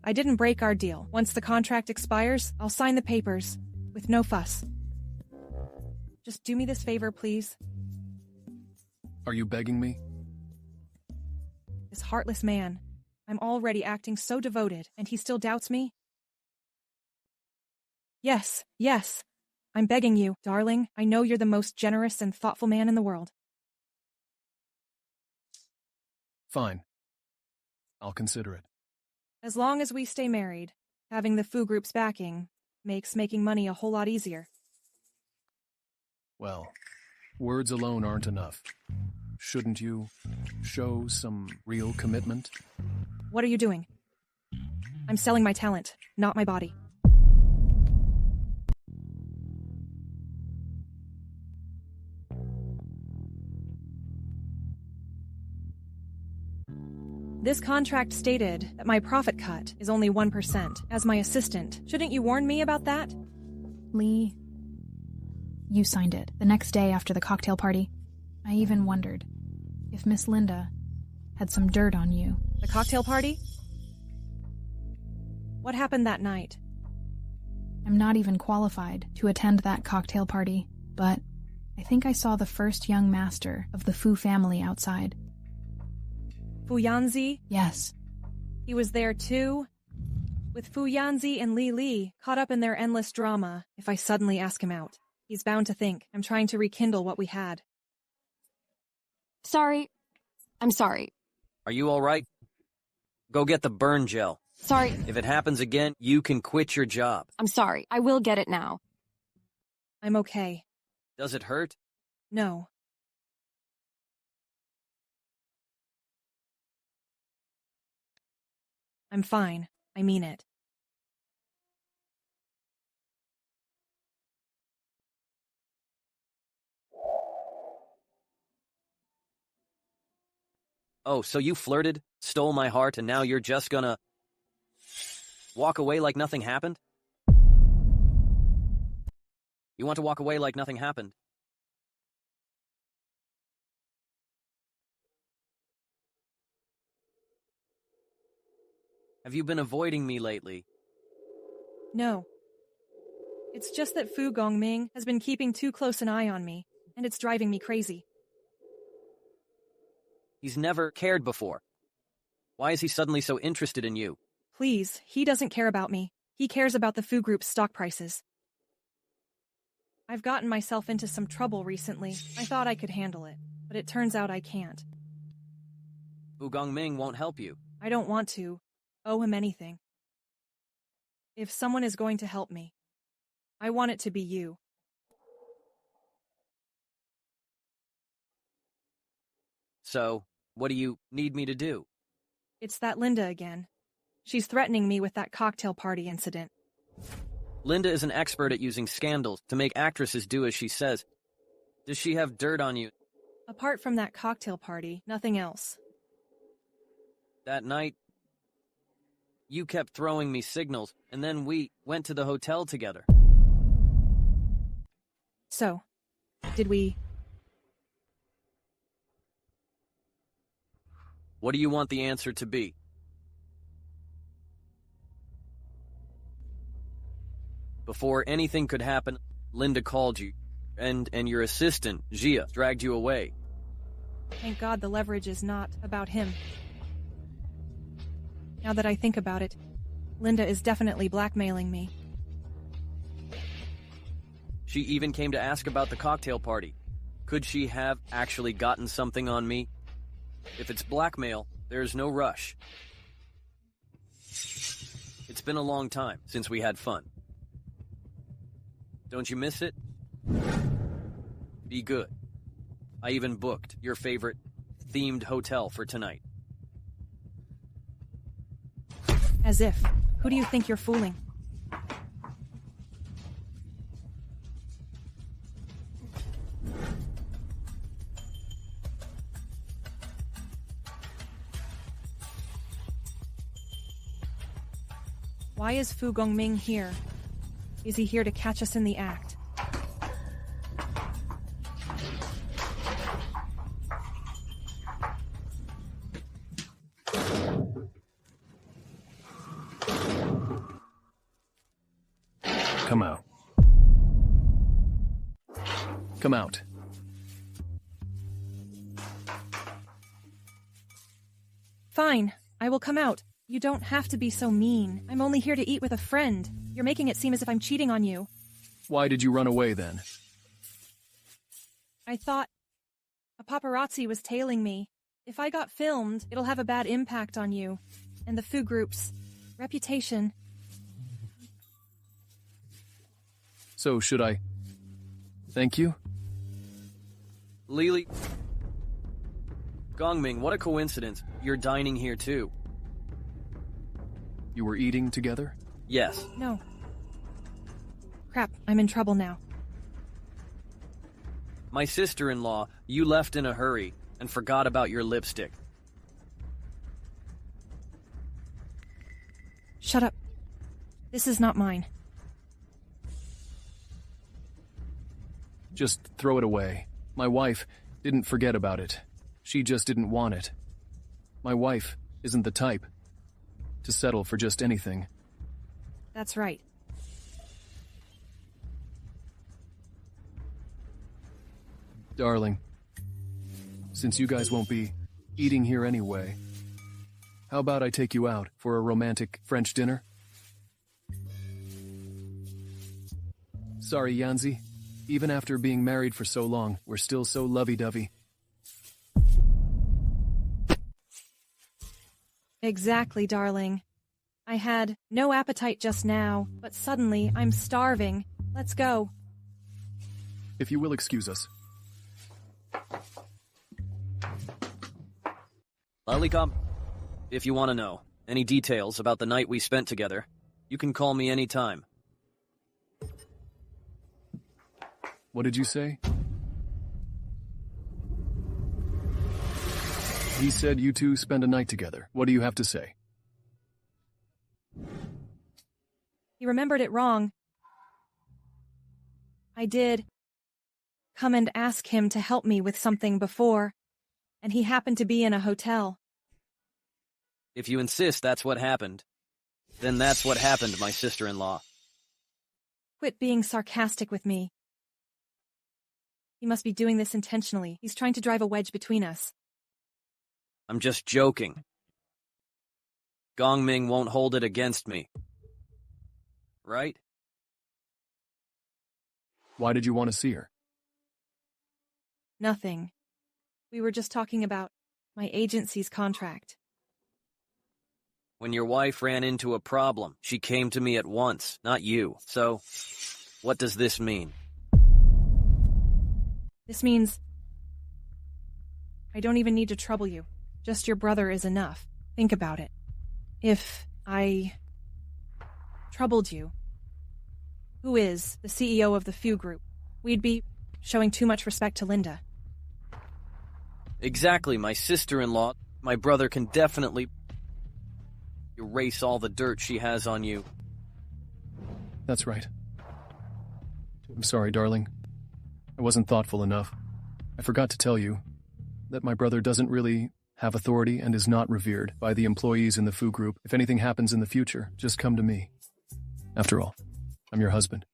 I didn't break our deal. Once the contract expires, I'll sign the papers, with no fuss. Just do me this favor, please. Are you begging me? This heartless man. I'm already acting so devoted, and he still doubts me? Yes, yes. I'm begging you, darling. I know you're the most generous and thoughtful man in the world. Fine. I'll consider it. As long as we stay married, having the Fu group's backing makes making money a whole lot easier. Well, words alone aren't enough. Shouldn't you show some real commitment? What are you doing? I'm selling my talent, not my body. This contract stated that my profit cut is only 1%. As my assistant, shouldn't you warn me about that? Lee, you signed it the next day after the cocktail party. I even wondered if Miss Linda had some dirt on you. The cocktail party? What happened that night? I'm not even qualified to attend that cocktail party, but I think I saw the first young master of the Fu family outside. Fu Yanzi? Yes. He was there too? With Fu Yanzi and Lely caught up in their endless drama, if I suddenly ask him out, he's bound to think I'm trying to rekindle what we had. Sorry. I'm sorry. Are you all right? Go get the burn gel. Sorry. If it happens again, you can quit your job. I'm sorry. I will get it now. I'm okay. Does it hurt? No. I'm fine. I mean it. Oh, so you flirted, stole my heart, and now you're just gonna walk away like nothing happened? You want to walk away like nothing happened? Have you been avoiding me lately? No. It's just that Fu Gongming has been keeping too close an eye on me, and it's driving me crazy. He's never cared before. Why is he suddenly so interested in you? Please, he doesn't care about me. He cares about the Fu Group's stock prices. I've gotten myself into some trouble recently. I thought I could handle it, but it turns out I can't. Fu Gongming won't help you. I don't want to owe him anything. If someone is going to help me, I want it to be you. So, what do you need me to do? It's that Linda again. She's threatening me with that cocktail party incident. Linda is an expert at using scandals to make actresses do as she says. Does she have dirt on you? Apart from that cocktail party, nothing else. That night, you kept throwing me signals, and then we went to the hotel together. So, did we... What do you want the answer to be? Before anything could happen, Linda called you, and your assistant, Gia, dragged you away. Thank God the leverage is not about him. Now that I think about it, Linda is definitely blackmailing me. She even came to ask about the cocktail party. Could she have actually gotten something on me? If it's blackmail, there's no rush. It's been a long time since we had fun. Don't you miss it? Be good. I even booked your favorite themed hotel for tonight. As if. Who do you think you're fooling? Why is Fu Gongming here? Is he here to catch us in the act? Come out. Come out. Fine, I will come out. You don't have to be so mean. I'm only here to eat with a friend. You're making it seem as if I'm cheating on you. Why did you run away then? I thought a paparazzi was tailing me. If I got filmed, it'll have a bad impact on you and the Fu group's reputation. So, should I thank you? Lely. Gongming, what a coincidence. You're dining here too. You were eating together? Yes. No. Crap, I'm in trouble now. My sister-in-law, you left in a hurry and forgot about your lipstick. Shut up. This is not mine. Just throw it away. My wife didn't forget about it. She just didn't want it. My wife isn't the type to settle for just anything. That's right. Darling, since you guys won't be eating here anyway, how about I take you out for a romantic French dinner? Sorry, Yanzi. Even after being married for so long, we're still so lovey-dovey. Exactly, darling. I had no appetite just now, but suddenly I'm starving. Let's go. If you will excuse us. Lolicom, if you want to know any details about the night we spent together, you can call me anytime. What did you say? He said you two spend a night together. What do you have to say? He remembered it wrong. I did come and ask him to help me with something before, and he happened to be in a hotel. If you insist that's what happened, then that's what happened, my sister-in-law. Quit being sarcastic with me. He must be doing this intentionally. He's trying to drive a wedge between us. I'm just joking. Gongming won't hold it against me. Right? Why did you want to see her? Nothing. We were just talking about my agency's contract. When your wife ran into a problem, she came to me at once, not you. So, what does this mean? This means I don't even need to trouble you. Just your brother is enough. Think about it. If I troubled you, who is the CEO of the Fu Group, we'd be showing too much respect to Linda. Exactly, my sister-in-law. My brother can definitely erase all the dirt she has on you. That's right. I'm sorry, darling. I wasn't thoughtful enough. I forgot to tell you that my brother doesn't really have authority and is not revered by the employees in the Fu Group. If anything happens in the future, just come to me. After all, I'm your husband.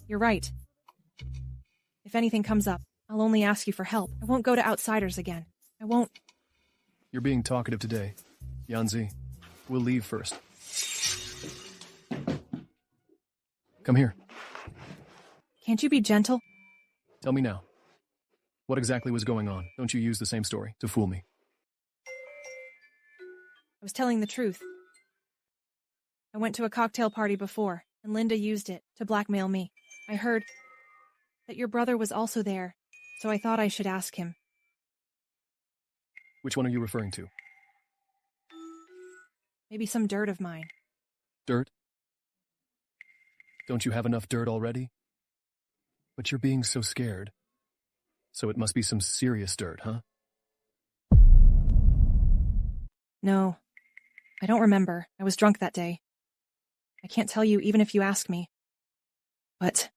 You're right. If anything comes up, I'll only ask you for help. I won't go to outsiders again. I won't... You're being talkative today, Yanzi. We'll leave first. Come here. Can't you be gentle? Tell me now. What exactly was going on? Don't you use the same story to fool me. I was telling the truth. I went to a cocktail party before, and Linda used it to blackmail me. I heard that your brother was also there, so I thought I should ask him. Which one are you referring to? Maybe some dirt of mine. Dirt? Don't you have enough dirt already? But you're being so scared. So it must be some serious dirt, huh? No. I don't remember. I was drunk that day. I can't tell you even if you ask me. But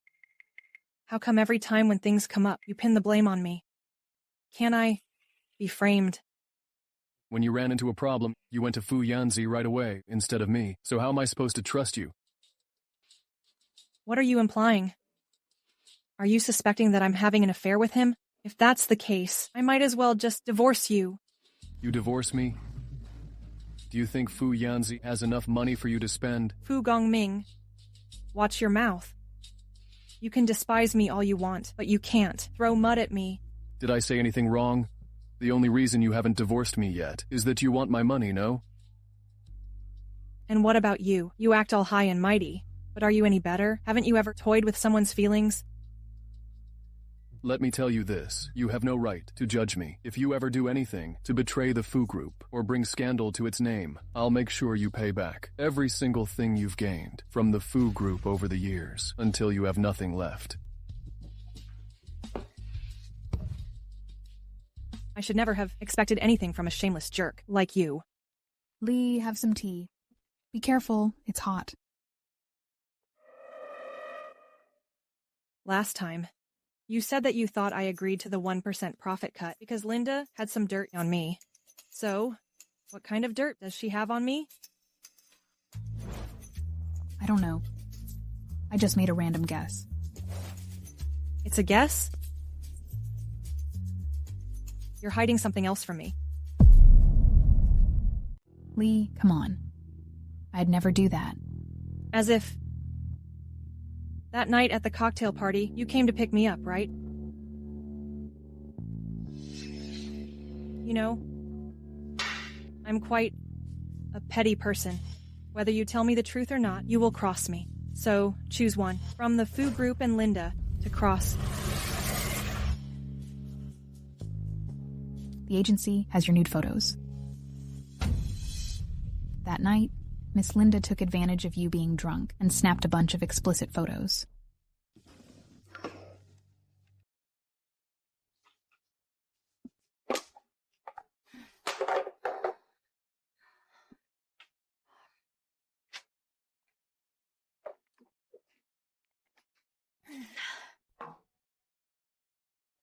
how come every time when things come up, you pin the blame on me? Can I be framed? When you ran into a problem, you went to Fu Yanzi right away instead of me. So how am I supposed to trust you? What are you implying? Are you suspecting that I'm having an affair with him? If that's the case, I might as well just divorce you. You divorce me? Do you think Fu Yanzi has enough money for you to spend? Fu Gongming, watch your mouth. You can despise me all you want, but you can't throw mud at me. Did I say anything wrong? The only reason you haven't divorced me yet is that you want my money, no? And what about you? You act all high and mighty. But are you any better? Haven't you ever toyed with someone's feelings? Let me tell you this, you have no right to judge me. If you ever do anything to betray the Fu Group or bring scandal to its name, I'll make sure you pay back every single thing you've gained from the Fu Group over the years until you have nothing left. I should never have expected anything from a shameless jerk like you. Lee, have some tea. Be careful, it's hot. Last time, you said that you thought I agreed to the 1% profit cut because Linda had some dirt on me. So, what kind of dirt does she have on me? I don't know. I just made a random guess. It's a guess? You're hiding something else from me. Lee, come on. I'd never do that. As if... That night at the cocktail party, you came to pick me up, right? You know, I'm quite a petty person. Whether you tell me the truth or not, you will cross me. So, choose one. From the Fu Group and Linda to cross. The agency has your nude photos. That night, Miss Linda took advantage of you being drunk and snapped a bunch of explicit photos.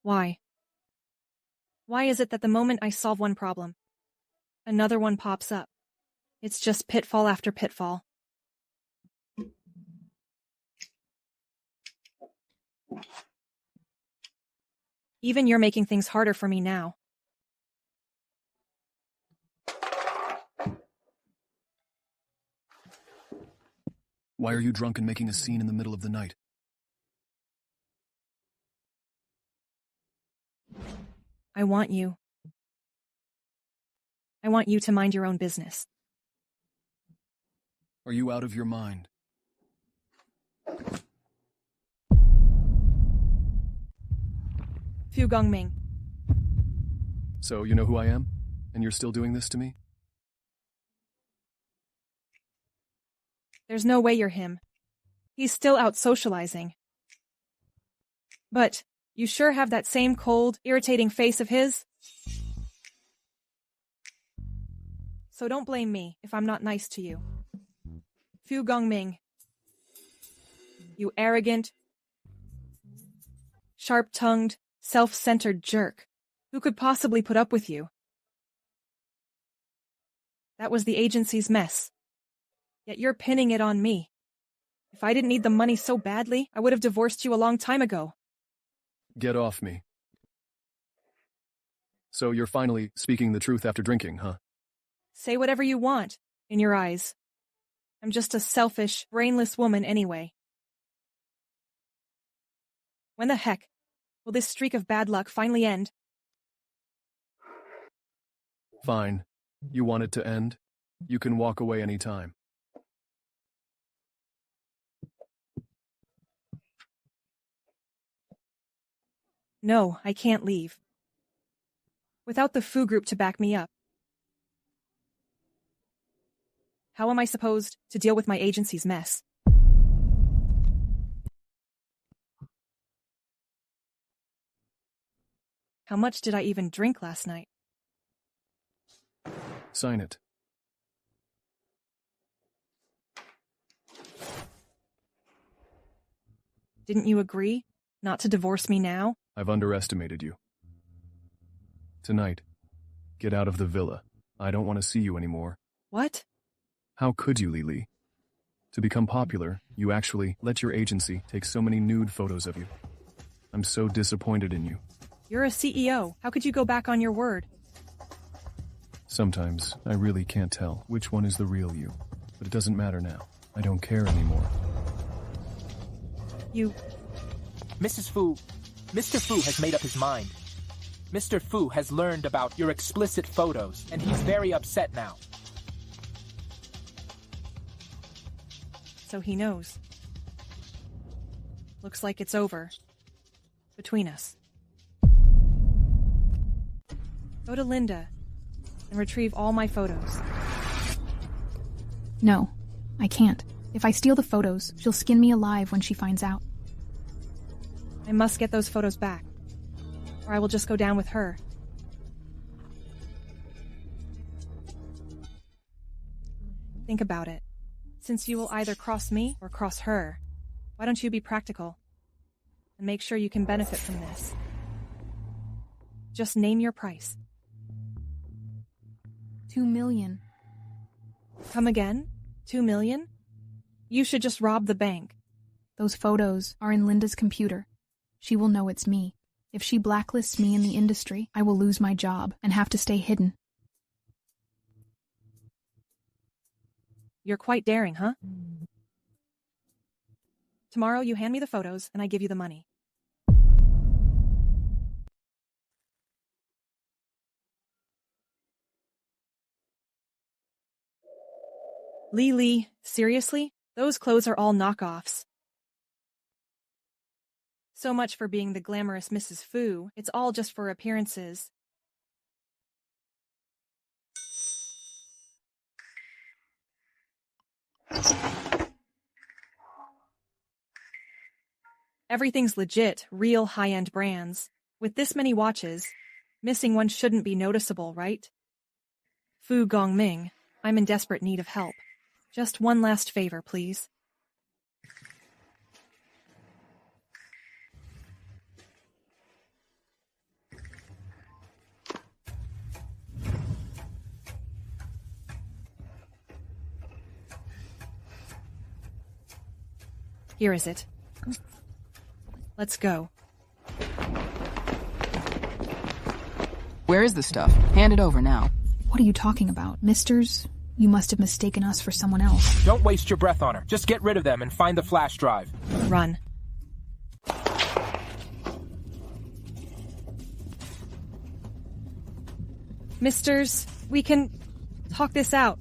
Why? Why is it that the moment I solve one problem, another one pops up? It's just pitfall after pitfall. Even you're making things harder for me now. Why are you drunk and making a scene in the middle of the night? I want you. I want you to mind your own business. Are you out of your mind? Fu Gongming. So you know who I am? And you're still doing this to me? There's no way you're him. He's still out socializing. But you sure have that same cold, irritating face of his? So don't blame me if I'm not nice to you. Fu Gongming. You arrogant, sharp-tongued, self-centered jerk. Who could possibly put up with you? That was the agency's mess. Yet you're pinning it on me. If I didn't need the money so badly, I would have divorced you a long time ago. Get off me. So you're finally speaking the truth after drinking, huh? Say whatever you want, in your eyes. I'm just a selfish, brainless woman anyway. When the heck will this streak of bad luck finally end? Fine. You want it to end? You can walk away anytime. No, I can't leave. Without the Fu Group to back me up. How am I supposed to deal with my agency's mess? How much did I even drink last night? Sign it. Didn't you agree not to divorce me now? I've underestimated you. Tonight, get out of the villa. I don't want to see you anymore. What? How could you, Lely? To become popular, you actually let your agency take so many nude photos of you. I'm so disappointed in you. You're a CEO. How could you go back on your word? Sometimes, I really can't tell which one is the real you. But it doesn't matter now. I don't care anymore. You... Mrs. Fu, Mr. Fu has made up his mind. Mr. Fu has learned about your explicit photos, and he's very upset now. So he knows. Looks like it's over. Between us. Go to Linda and retrieve all my photos. No, I can't. If I steal the photos, she'll skin me alive when she finds out. I must get those photos back, or I will just go down with her. Think about it. Since you will either cross me or cross her, why don't you be practical and make sure you can benefit from this? Just name your price. 2 million. Come again? 2 million? You should just rob the bank. Those photos are in Linda's computer. She will know it's me. If she blacklists me in the industry, I will lose my job and have to stay hidden. You're quite daring, huh? Tomorrow you hand me the photos and I give you the money. Lely, seriously? Those clothes are all knockoffs. So much for being the glamorous Mrs. Fu. It's all just for appearances. Everything's legit, real high-end brands. With this many watches, missing one shouldn't be noticeable, right? Fu Gongming, I'm in desperate need of help. Just one last favor, please. Here is it. Let's go. Where is the stuff? Hand it over now. What are you talking about? Misters, you must have mistaken us for someone else. Don't waste your breath on her. Just get rid of them and find the flash drive. Run. Misters, we can talk this out.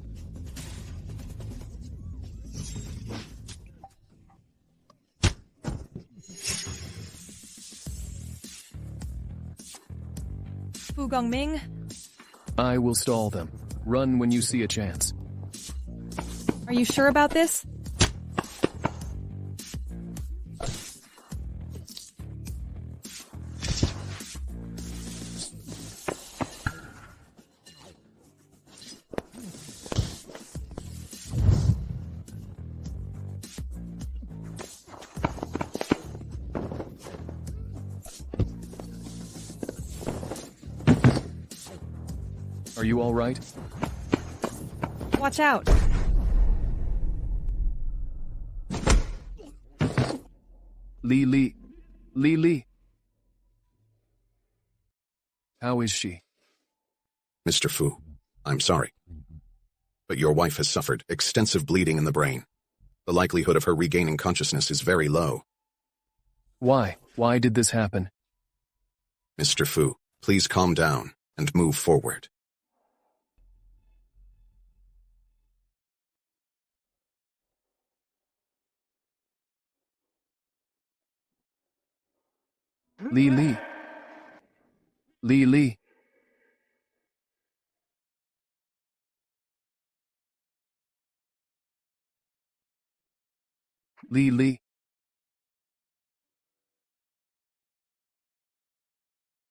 Fu Gongming? I will stall them. Run when you see a chance. Are you sure about this? Are you all right? Watch out. Lely. How is she? Mr. Fu, I'm sorry. But your wife has suffered extensive bleeding in the brain. The likelihood of her regaining consciousness is very low. Why? Why did this happen? Mr. Fu, please calm down and move forward. Lely.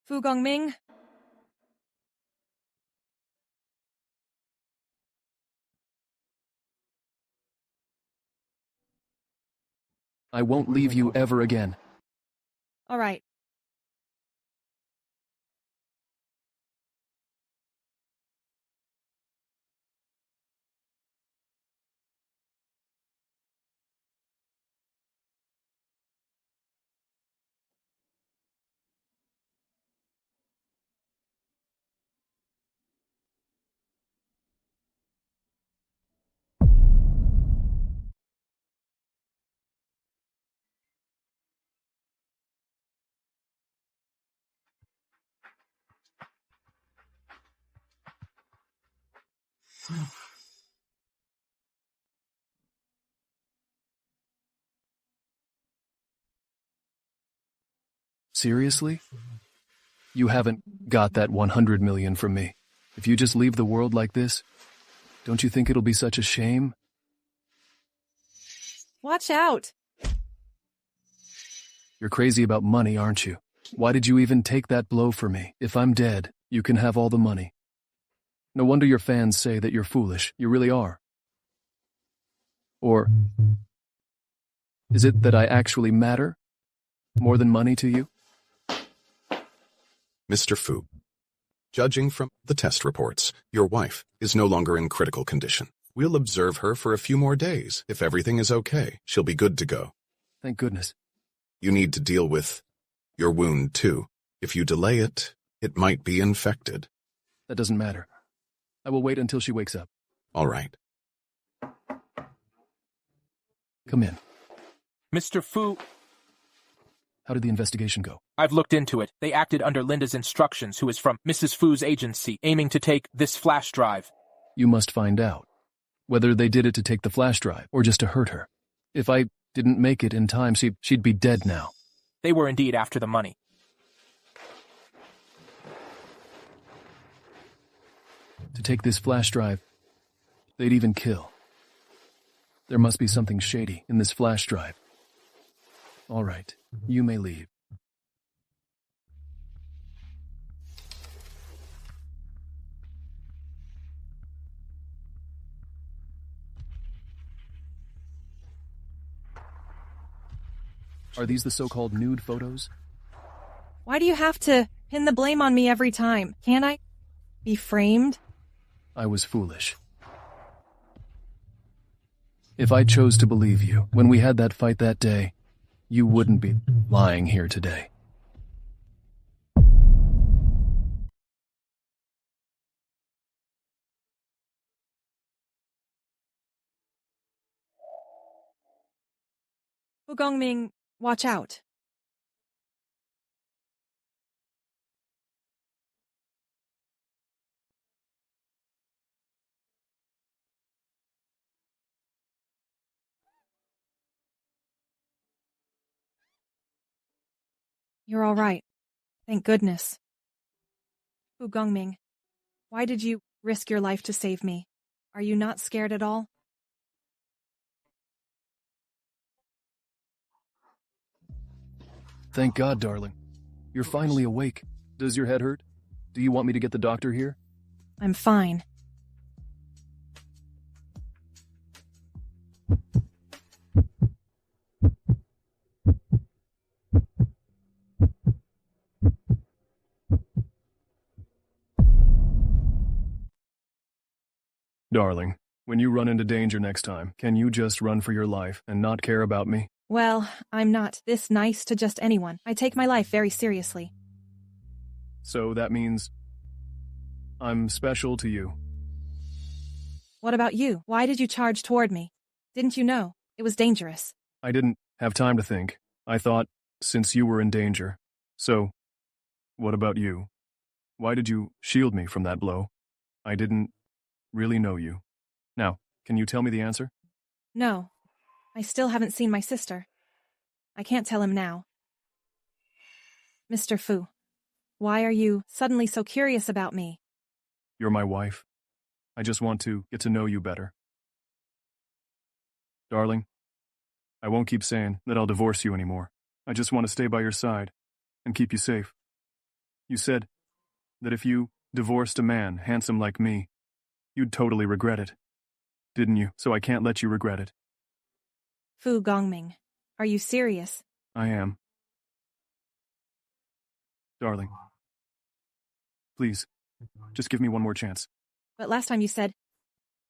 Fu Gongming? I won't leave you ever again. All right. Seriously? You haven't got that 100 million from me. If you just leave the world like this, don't you think it'll be such a shame? Watch out! You're crazy about money, aren't you? Why did you even take that blow for me? If I'm dead, you can have all the money. No wonder your fans say that you're foolish. You really are. Or is it that I actually matter? More than money to you? Mr. Fu, judging from the test reports, your wife is no longer in critical condition. We'll observe her for a few more days. If everything is okay, she'll be good to go. Thank goodness. You need to deal with your wound, too. If you delay it, it might be infected. That doesn't matter. I will wait until she wakes up. All right. Come in. Mr. Fu... How did the investigation go? I've looked into it. They acted under Linda's instructions, who is from Mrs. Fu's agency, aiming to take this flash drive. You must find out whether they did it to take the flash drive or just to hurt her. If I didn't make it in time, she'd be dead now. They were indeed after the money. To take this flash drive, they'd even kill. There must be something shady in this flash drive. All right, you may leave. Are these the so-called nude photos? Why do you have to pin the blame on me every time? Can't I be framed? I was foolish. If I chose to believe you when we had that fight that day, you wouldn't be lying here today. Fu Gongming, watch out. You're all right. Thank goodness. Fu Gongming, why did you risk your life to save me? Are you not scared at all? Thank God, darling. You're finally awake. Does your head hurt? Do you want me to get the doctor here? I'm fine. Darling, when you run into danger next time, can you just run for your life and not care about me? Well, I'm not this nice to just anyone. I take my life very seriously. So that means I'm special to you. What about you? Why did you charge toward me? Didn't you know? It was dangerous. I didn't have time to think. I thought, since you were in danger. So, what about you? Why did you shield me from that blow? I didn't really know you. Now, can you tell me the answer? No. I still haven't seen my sister. I can't tell him now. Mr. Fu, why are you suddenly so curious about me? You're my wife. I just want to get to know you better. Darling, I won't keep saying that I'll divorce you anymore. I just want to stay by your side and keep you safe. You said that if you divorced a man handsome like me, you'd totally regret it. Didn't you? So I can't let you regret it. Fu Gongming, are you serious? I am. Darling, please, just give me one more chance. But last time you said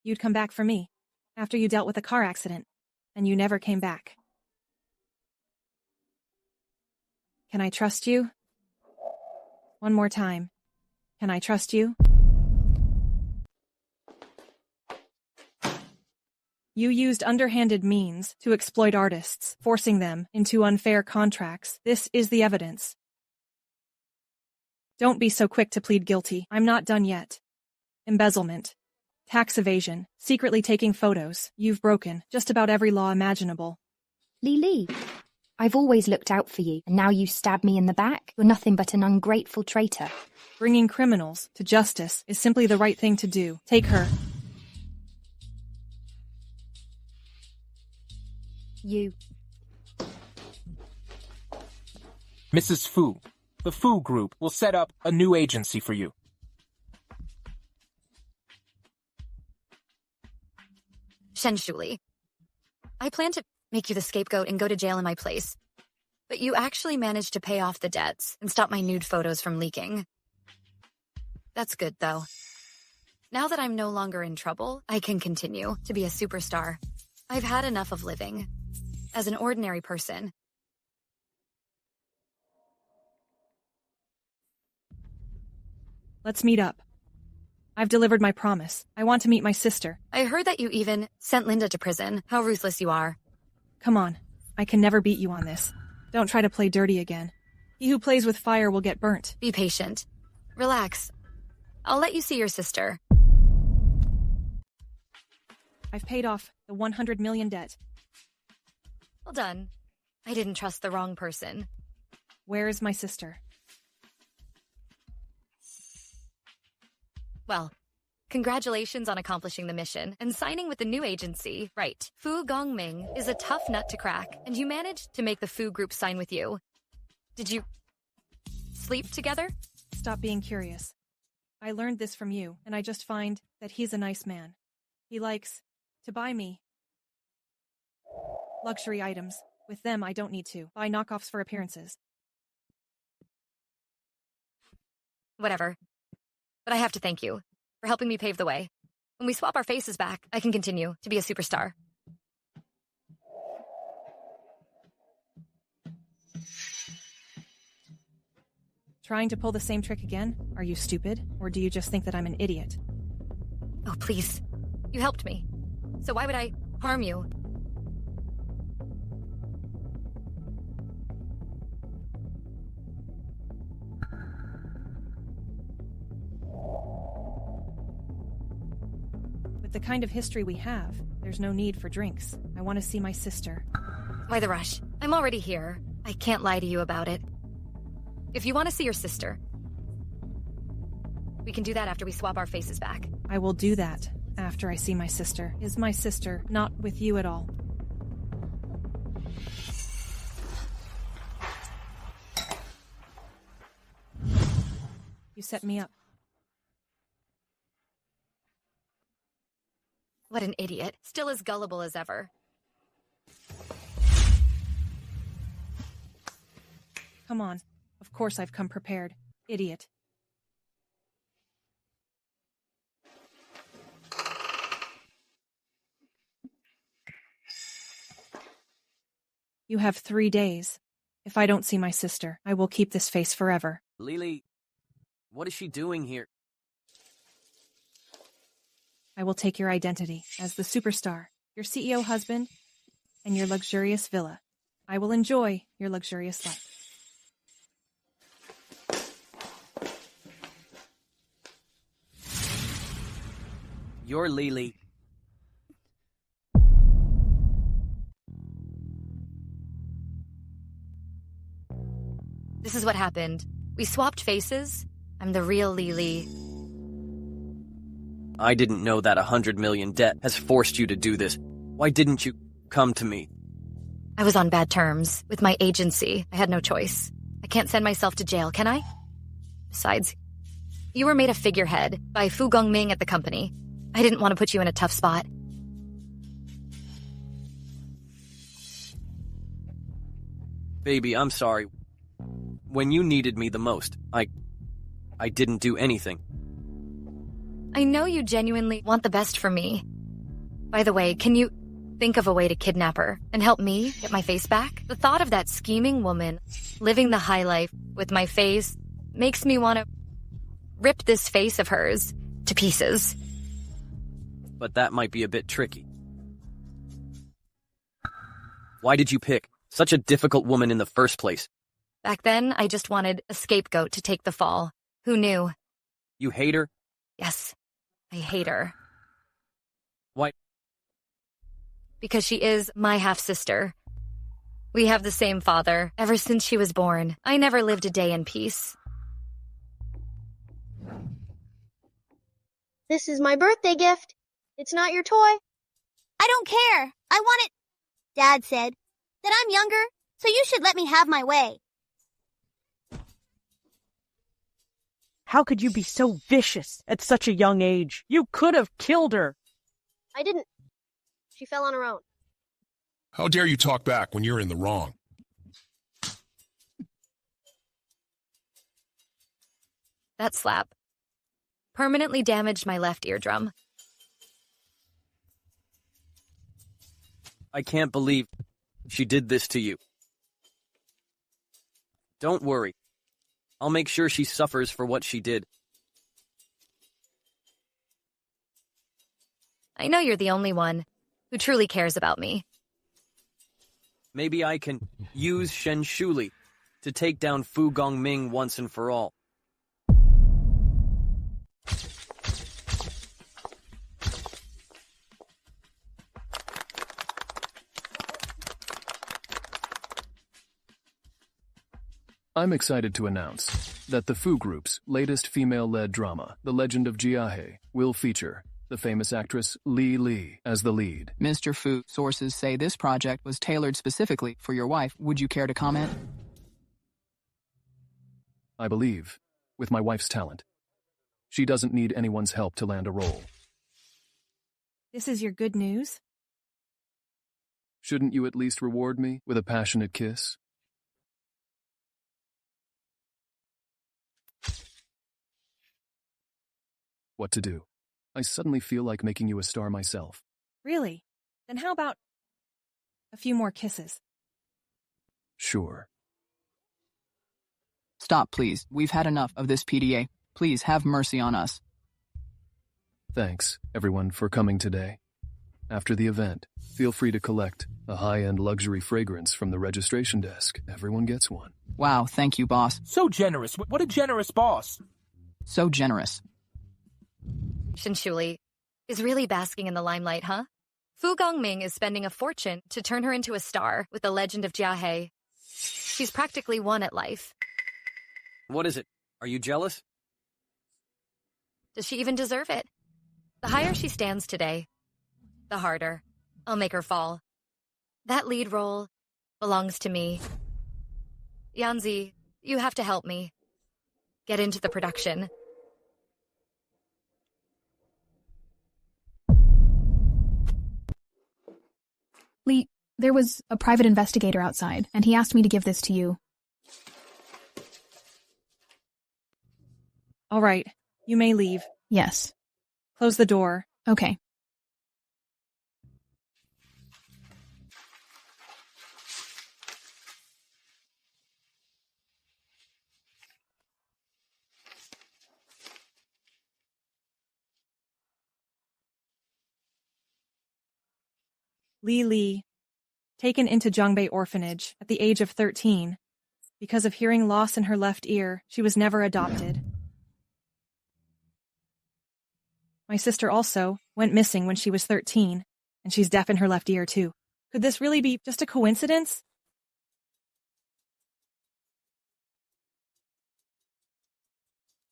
you'd come back for me, after you dealt with a car accident, and you never came back. Can I trust you? One more time. Can I trust you? You used underhanded means to exploit artists, forcing them into unfair contracts. This is the evidence. Don't be so quick to plead guilty. I'm not done yet. Embezzlement, tax evasion, secretly taking photos. You've broken just about every law imaginable. Lely, I've always looked out for you, and now you stab me in the back? You're nothing but an ungrateful traitor. Bringing criminals to justice is simply the right thing to do. Take her. You. Mrs. Fu, the Fu Group will set up a new agency for you. Shenshuli, I plan to make you the scapegoat and go to jail in my place. But you actually managed to pay off the debts and stop my nude photos from leaking. That's good, though. Now that I'm no longer in trouble, I can continue to be a superstar. I've had enough of living as an ordinary person. Let's meet up. I've delivered my promise. I want to meet my sister. I heard that you even sent Linda to prison. How ruthless you are. Come on. I can never beat you on this. Don't try to play dirty again. He who plays with fire will get burnt. Be patient. Relax. I'll let you see your sister. I've paid off the 100 million debt. Well done. I didn't trust the wrong person. Where is my sister? Well, congratulations on accomplishing the mission and signing with the new agency. Right. Fu Gongming is a tough nut to crack, and you managed to make the Fu Group sign with you. Did you sleep together? Stop being curious. I learned this from you, and I just find that he's a nice man. He likes to buy me luxury items. With them, I don't need to buy knockoffs for appearances. Whatever. But I have to thank you for helping me pave the way. When we swap our faces back, I can continue to be a superstar. Trying to pull the same trick again? Are you stupid? Or do you just think that I'm an idiot? Oh, please. You helped me. So why would I harm you? With the kind of history we have, there's no need for drinks. I want to see my sister. Why the rush? I'm already here. I can't lie to you about it. If you want to see your sister, we can do that after we swap our faces back. I will do that after I see my sister. Is my sister not with you at all? You set me up. What an idiot. Still as gullible as ever. Come on. Of course I've come prepared. Idiot. You have 3 days. If I don't see my sister, I will keep this face forever. Lely, what is she doing here? I will take your identity as the superstar, your CEO husband, and your luxurious villa. I will enjoy your luxurious life. You're Lely. This is what happened. We swapped faces. I'm the real Lely. I didn't know that 100 million debt has forced you to do this. Why didn't you come to me? I was on bad terms with my agency. I had no choice. I can't send myself to jail, can I? Besides, you were made a figurehead by Fu Gongming at the company. I didn't want to put you in a tough spot. Baby, I'm sorry. When you needed me the most, I didn't do anything. I know you genuinely want the best for me. By the way, can you think of a way to kidnap her and help me get my face back? The thought of that scheming woman living the high life with my face makes me want to rip this face of hers to pieces. But that might be a bit tricky. Why did you pick such a difficult woman in the first place? Back then, I just wanted a scapegoat to take the fall. Who knew? You hate her? Yes, I hate her. Why? Because she is my half-sister. We have the same father ever since she was born. I never lived a day in peace. This is my birthday gift. It's not your toy. I don't care. I want it. Dad said that I'm younger, so you should let me have my way. How could you be so vicious at such a young age? You could have killed her. I didn't. She fell on her own. How dare you talk back when you're in the wrong? That slap permanently damaged my left eardrum. I can't believe she did this to you. Don't worry. I'll make sure she suffers for what she did. I know you're the only one who truly cares about me. Maybe I can use Shen Shuli to take down Fu Gongming once and for all. I'm excited to announce that the Fu Group's latest female-led drama, The Legend of Jiahe, will feature the famous actress Lely as the lead. Mr. Fu, sources say this project was tailored specifically for your wife. Would you care to comment? I believe, with my wife's talent, she doesn't need anyone's help to land a role. This is your good news? Shouldn't you at least reward me with a passionate kiss? What to do? I suddenly feel like making you a star myself. Really? Then how about a few more kisses? Sure. Stop, please. We've had enough of this PDA. Please have mercy on us. Thanks, everyone, for coming today. After the event, feel free to collect a high-end luxury fragrance from the registration desk. Everyone gets one. Wow, thank you, boss. So generous. What a generous boss. So generous. Shinshuli is really basking in the limelight, huh? Fu Gongming is spending a fortune to turn her into a star with the Legend of Jiahe. She's practically won at life. What is it? Are you jealous? Does she even deserve it? The higher she stands today, the harder I'll make her fall. That lead role belongs to me. Yanzi, you have to help me get into the production. Lee, there was a private investigator outside, and he asked me to give this to you. All right, you may leave. Yes. Close the door. Okay. Lely, taken into Zhongbei orphanage at the age of 13. Because of hearing loss in her left ear, she was never adopted. My sister also went missing when she was 13, and she's deaf in her left ear too. Could this really be just a coincidence?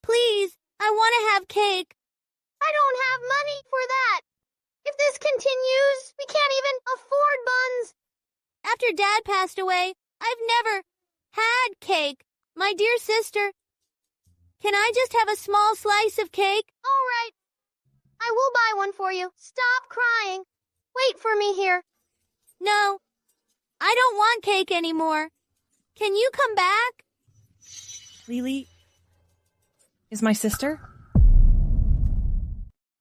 Please, I want to have cake. I don't have money for that. If this continues, we can't even afford buns. After Dad passed away, I've never had cake. My dear sister, can I just have a small slice of cake? All right. I will buy one for you. Stop crying. Wait for me here. No, I don't want cake anymore. Can you come back? Lely is my sister?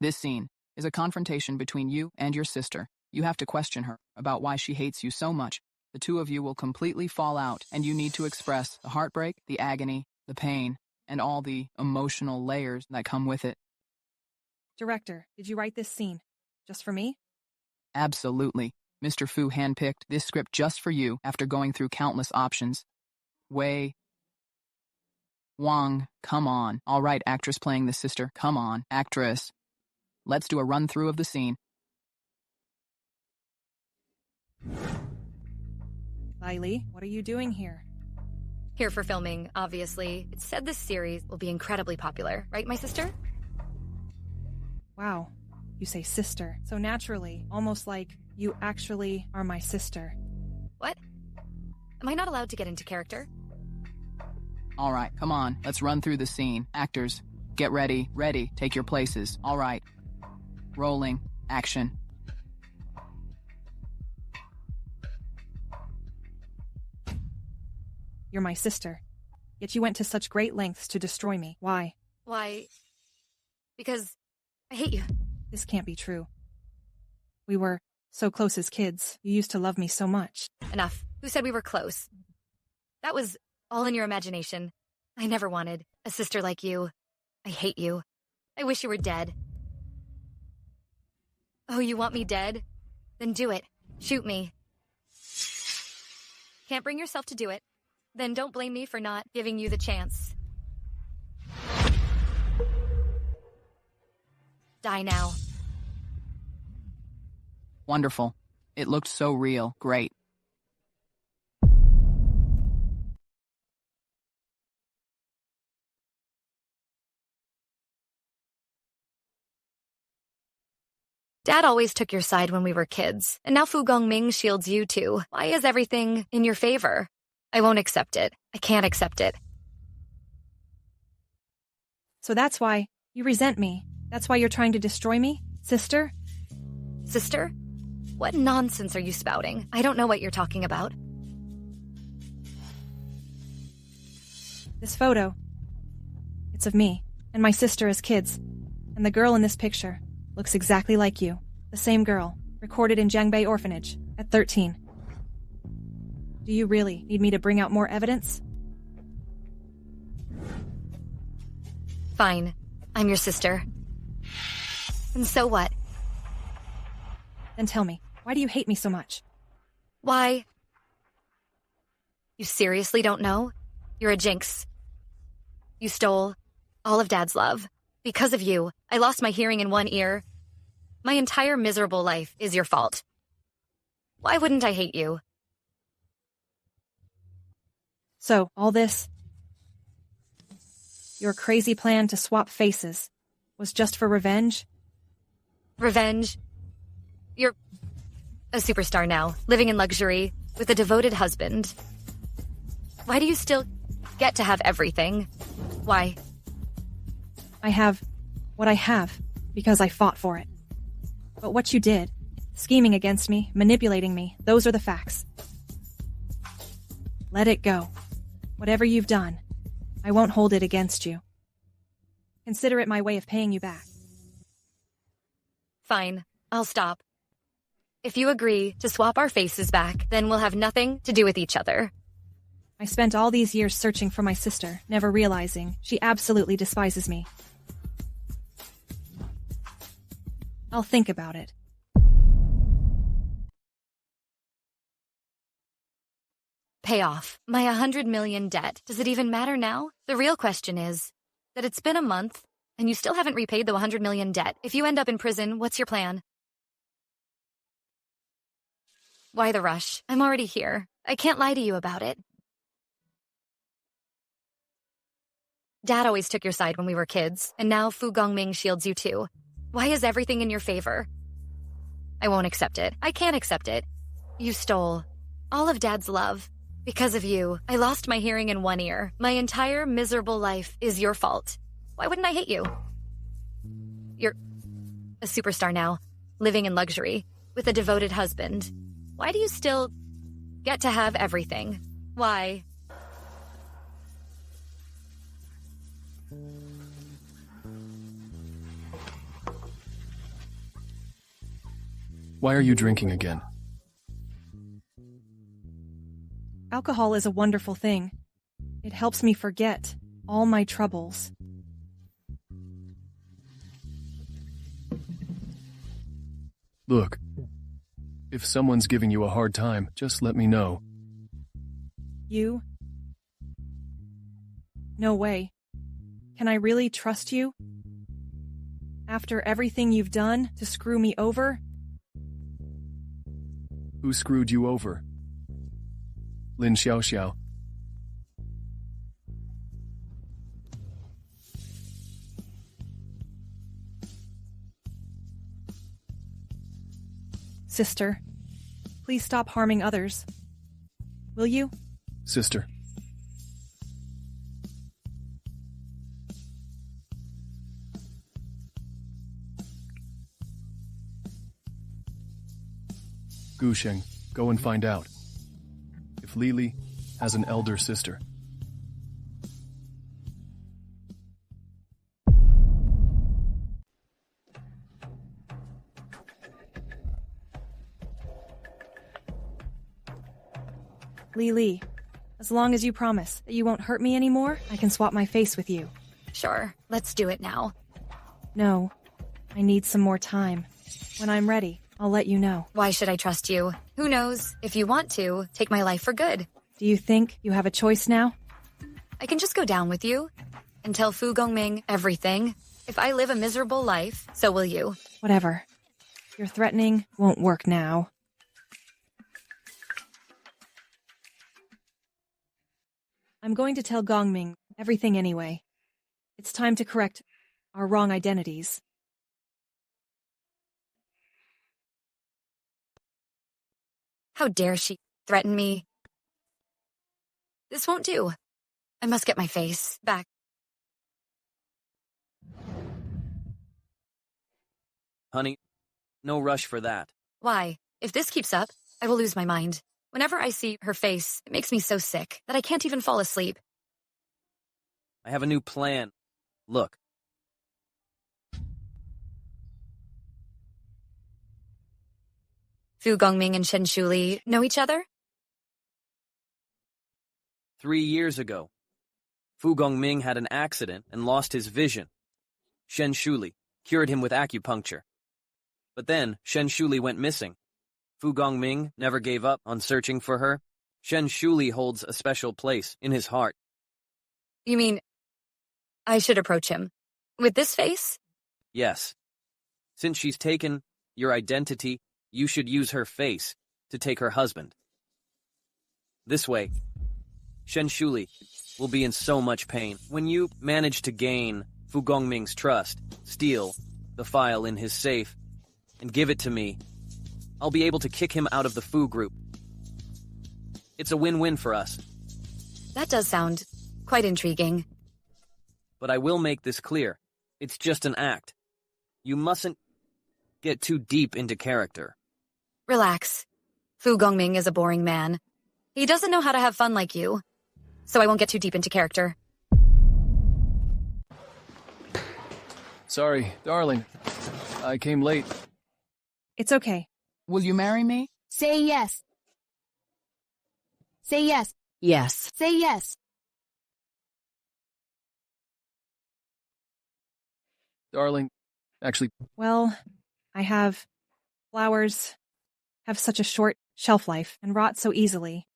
This scene is a confrontation between you and your sister. You have to question her about why she hates you so much. The two of you will completely fall out, and you need to express the heartbreak, the agony, the pain, and all the emotional layers that come with it. Director, did you write this scene just for me? Absolutely. Mr. Fu handpicked this script just for you after going through countless options. Wei Wang, come on. All right, actress playing the sister. Come on, actress. Let's do a run-through of the scene. Lely, what are you doing here? Here for filming, obviously. It's said this series will be incredibly popular, right, my sister? Wow, you say sister so naturally, almost like you actually are my sister. What? Am I not allowed to get into character? All right, come on. Let's run through the scene. Actors, get ready. Ready. Take your places. All right. Rolling. Action. You're my sister. Yet you went to such great lengths to destroy me. Why? Why? Because I hate you. This can't be true. We were so close as kids. You used to love me so much. Enough. Who said we were close? That was all in your imagination. I never wanted a sister like you. I hate you. I wish you were dead. Oh, you want me dead? Then do it. Shoot me. Can't bring yourself to do it? Then don't blame me for not giving you the chance. Die now. Wonderful. It looked so real. Great. Dad always took your side when we were kids, and now Fu Gongming shields you too. Why is everything in your favor? I won't accept it. I can't accept it. So that's why you resent me. That's why you're trying to destroy me, sister? Sister? What nonsense are you spouting? I don't know what you're talking about. This photo. It's of me and my sister as kids. And the girl in this picture looks exactly like you. The same girl, recorded in Jiangbei Orphanage at 13. Do you really need me to bring out more evidence? Fine. I'm your sister. And so what? Then tell me, why do you hate me so much? Why? You seriously don't know? You're a jinx. You stole all of Dad's love. Because of you, I lost my hearing in one ear. My entire miserable life is your fault. Why wouldn't I hate you? So, all this, your crazy plan to swap faces, was just for revenge? Revenge? You're a superstar now, living in luxury, with a devoted husband. Why do you still get to have everything? Why? I have what I have because I fought for it. But what you did, scheming against me, manipulating me, those are the facts. Let it go. Whatever you've done, I won't hold it against you. Consider it my way of paying you back. Fine, I'll stop. If you agree to swap our faces back, then we'll have nothing to do with each other. I spent all these years searching for my sister, never realizing she absolutely despises me. I'll think about it. Pay off my 100 million debt. Does it even matter now? The real question is that it's been a month and you still haven't repaid the 100 million debt. If you end up in prison, what's your plan? Why the rush? I'm already here. I can't lie to you about it. Dad always took your side when we were kids, and now Fu Gongming shields you too. Why is everything in your favor? I won't accept it. I can't accept it. You stole all of Dad's love. Because of you, I lost my hearing in one ear. My entire miserable life is your fault. Why wouldn't I hate you? You're a superstar now, living in luxury, with a devoted husband. Why do you still get to have everything? Why? Why are you drinking again? Alcohol is a wonderful thing. It helps me forget all my troubles. Look, if someone's giving you a hard time, just let me know. You? No way. Can I really trust you? After everything you've done to screw me over? Who screwed you over? Lin Xiao Xiao. Sister, please stop harming others. Will you? Sister. Gusheng, go and find out if Lely has an elder sister. Lely, as long as you promise that you won't hurt me anymore, I can swap my face with you. Sure, let's do it now. No, I need some more time. When I'm ready, I'll let you know. Why should I trust you? Who knows? If you want to, take my life for good. Do you think you have a choice now? I can just go down with you and tell Fu Gongming everything. If I live a miserable life, so will you. Whatever. Your threatening won't work now. I'm going to tell Gongming everything anyway. It's time to correct our wrong identities. How dare she threaten me? This won't do. I must get my face back. Honey, no rush for that. Why? If this keeps up, I will lose my mind. Whenever I see her face, it makes me so sick that I can't even fall asleep. I have a new plan. Look. Fu Gongming and Shen Shuli know each other? 3 years ago, Fu Gongming had an accident and lost his vision. Shen Shuli cured him with acupuncture. But then, Shen Shuli went missing. Fu Gongming never gave up on searching for her. Shen Shuli holds a special place in his heart. You mean, I should approach him? With this face? Yes. Since she's taken your identity, you should use her face to take her husband. This way, Shen Shuli will be in so much pain. When you manage to gain Fu Gongming's trust, steal the file in his safe, and give it to me, I'll be able to kick him out of the Fu group. It's a win-win for us. That does sound quite intriguing. But I will make this clear. It's just an act. You mustn't get too deep into character. Relax. Fu Gongming is a boring man. He doesn't know how to have fun like you. So I won't get too deep into character. Sorry, darling. I came late. It's okay. Will you marry me? Say yes. Say yes. Yes. Say yes. Darling, actually... Well, I have... flowers have such a short shelf life and rot so easily.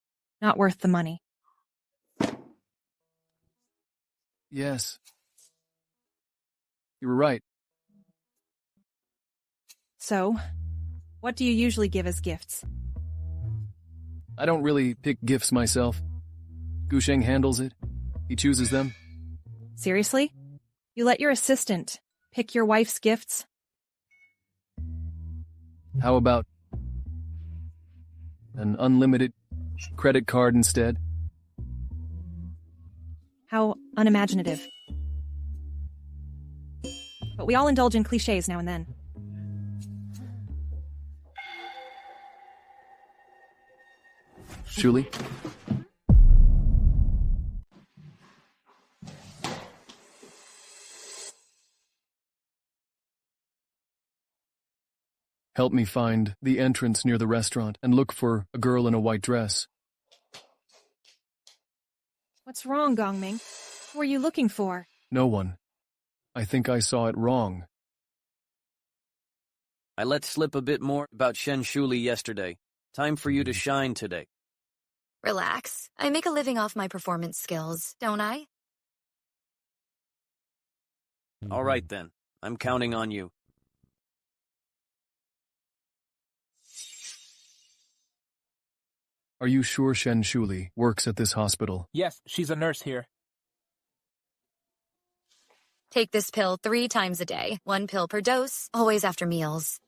Not worth the money. Yes. You were right. So, what do you usually give as gifts? I don't really pick gifts myself. Gusheng handles it. He chooses them. Seriously? You let your assistant pick your wife's gifts? How about an unlimited credit card instead? How unimaginative. But we all indulge in cliches now and then. Shuli? Help me find the entrance near the restaurant and look for a girl in a white dress. What's wrong, Gongming? Who are you looking for? No one. I think I saw it wrong. I let slip a bit more about Shen Shuli yesterday. Time for you to shine today. Relax. I make a living off my performance skills, don't I? All right then. I'm counting on you. Are you sure Shen Shuli works at this hospital? Yes, she's a nurse here. Take this pill 3 times a day. 1 pill per dose, always after meals.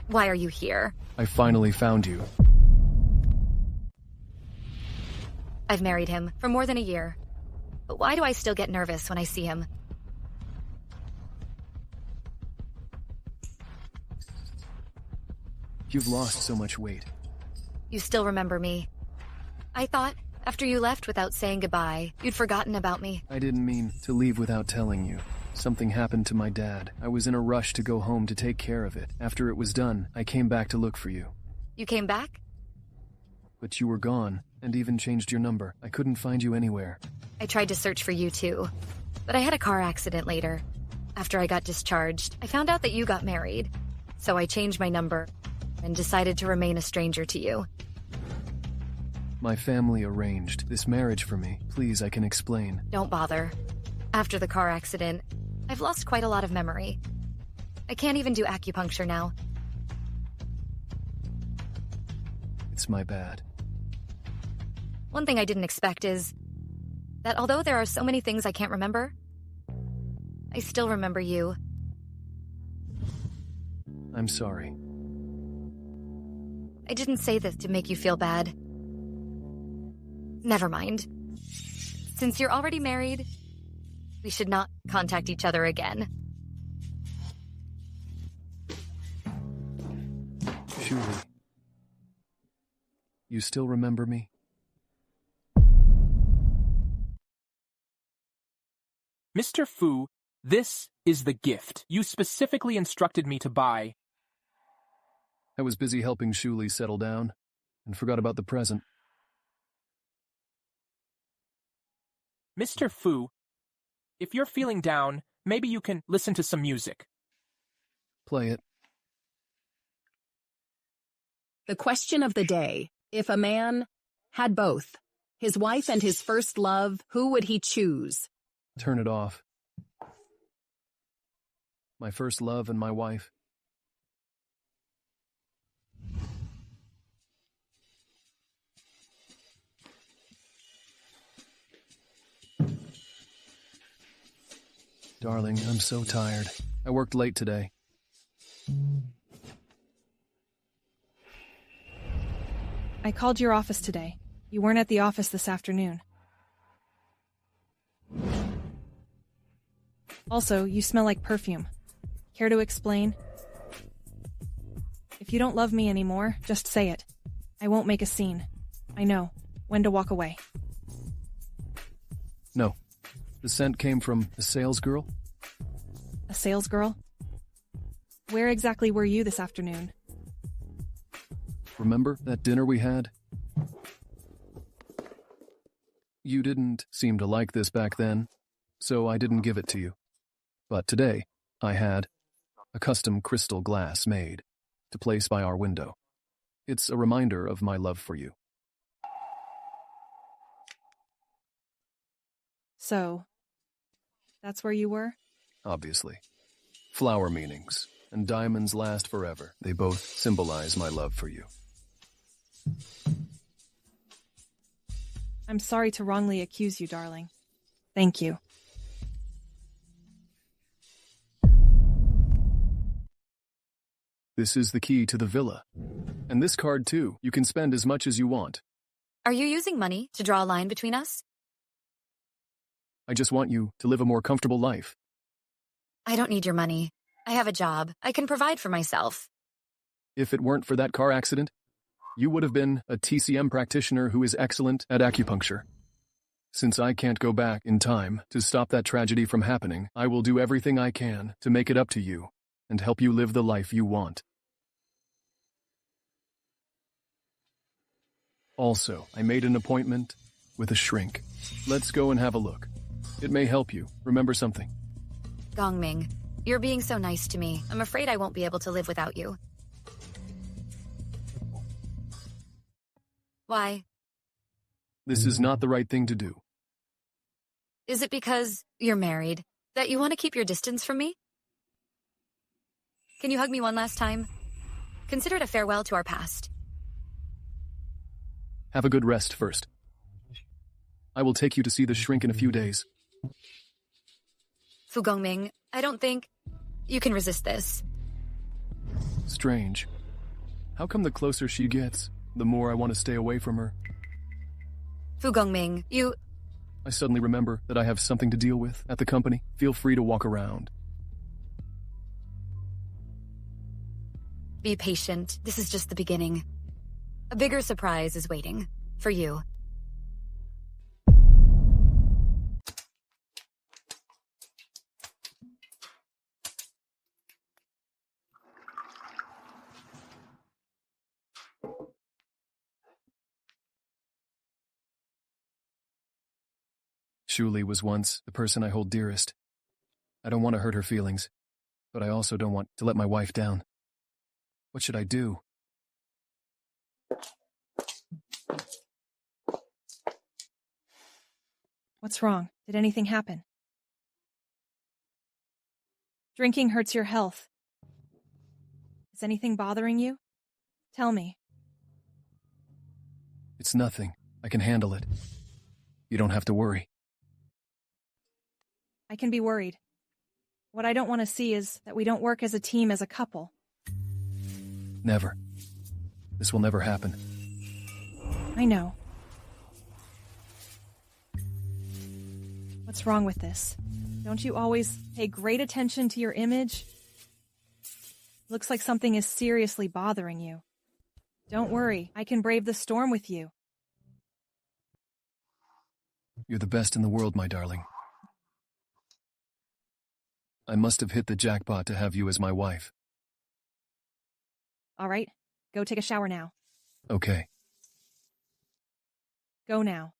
Why are you here? I finally found you. I've married him for more than a year. But why do I still get nervous when I see him? You've lost so much weight. You still remember me. I thought, after you left without saying goodbye, you'd forgotten about me. I didn't mean to leave without telling you. Something happened to my dad. I was in a rush to go home to take care of it. After it was done, I came back to look for you. You came back? But you were gone, and even changed your number. I couldn't find you anywhere. I tried to search for you too. But I had a car accident later. After I got discharged, I found out that you got married. So I changed my number and decided to remain a stranger to you. My family arranged this marriage for me. Please, I can explain. Don't bother. After the car accident, I've lost quite a lot of memory. I can't even do acupuncture now. It's my bad. One thing I didn't expect is that although there are so many things I can't remember, I still remember you. I'm sorry. I didn't say this to make you feel bad. Never mind. Since you're already married, we should not contact each other again. Shuli, you still remember me? Mr. Fu, this is the gift you specifically instructed me to buy. I was busy helping Shuli settle down and forgot about the present. Mr. Fu, if you're feeling down, maybe you can listen to some music. Play it. The question of the day: if a man had both, his wife and his first love, who would he choose? Turn it off. My first love and my wife. Darling, I'm so tired. I worked late today. I called your office today. You weren't at the office this afternoon. Also, you smell like perfume. Care to explain? If you don't love me anymore, just say it. I won't make a scene. I know when to walk away. No. The scent came from a sales girl? A sales girl? Where exactly were you this afternoon? Remember that dinner we had? You didn't seem to like this back then, so I didn't give it to you. But today, I had a custom crystal glass made to place by our window. It's a reminder of my love for you. So, that's where you were? Obviously. Flower meanings and diamonds last forever. They both symbolize my love for you. I'm sorry to wrongly accuse you, darling. Thank you. This is the key to the villa. And this card, too. You can spend as much as you want. Are you using money to draw a line between us? I just want you to live a more comfortable life. I don't need your money. I have a job. I can provide for myself. If it weren't for that car accident, you would have been a TCM practitioner who is excellent at acupuncture. Since I can't go back in time to stop that tragedy from happening, I will do everything I can to make it up to you and help you live the life you want. Also, I made an appointment with a shrink. Let's go and have a look. It may help you remember something. Gongming, you're being so nice to me. I'm afraid I won't be able to live without you. Why? This is not the right thing to do. Is it because you're married that you want to keep your distance from me? Can you hug me one last time? Consider it a farewell to our past. Have a good rest first. I will take you to see the shrink in a few days. Fu Gongming, I don't think you can resist this. Strange. How come the closer she gets, the more I want to stay away from her? Fu Gongming, you... I suddenly remember that I have something to deal with at the company. Feel free to walk around. Be patient. This is just the beginning. A bigger surprise is waiting. For you. Lely was once the person I hold dearest. I don't want to hurt her feelings, but I also don't want to let my wife down. What should I do? What's wrong? Did anything happen? Drinking hurts your health. Is anything bothering you? Tell me. It's nothing. I can handle it. You don't have to worry. I can be worried. What I don't want to see is that we don't work as a team, as a couple. Never. This will never happen. I know. What's wrong with this? Don't you always pay great attention to your image? Looks like something is seriously bothering you. Don't worry, I can brave the storm with you. You're the best in the world, my darling. I must have hit the jackpot to have you as my wife. All right, go take a shower now. Okay. Go now.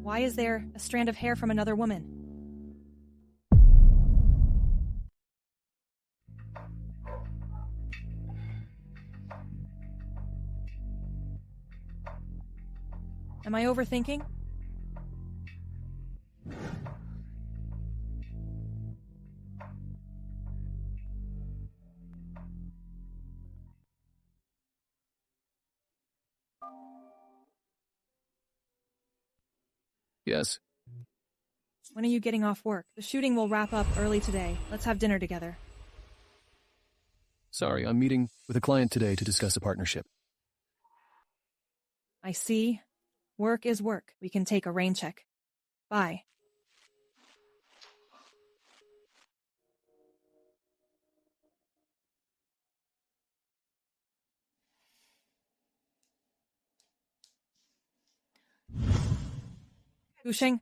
Why is there a strand of hair from another woman? Am I overthinking? Yes. When are you getting off work? The shooting will wrap up early today. Let's have dinner together. Sorry, I'm meeting with a client today to discuss a partnership. I see. Work is work. We can take a rain check. Bye. Gusheng,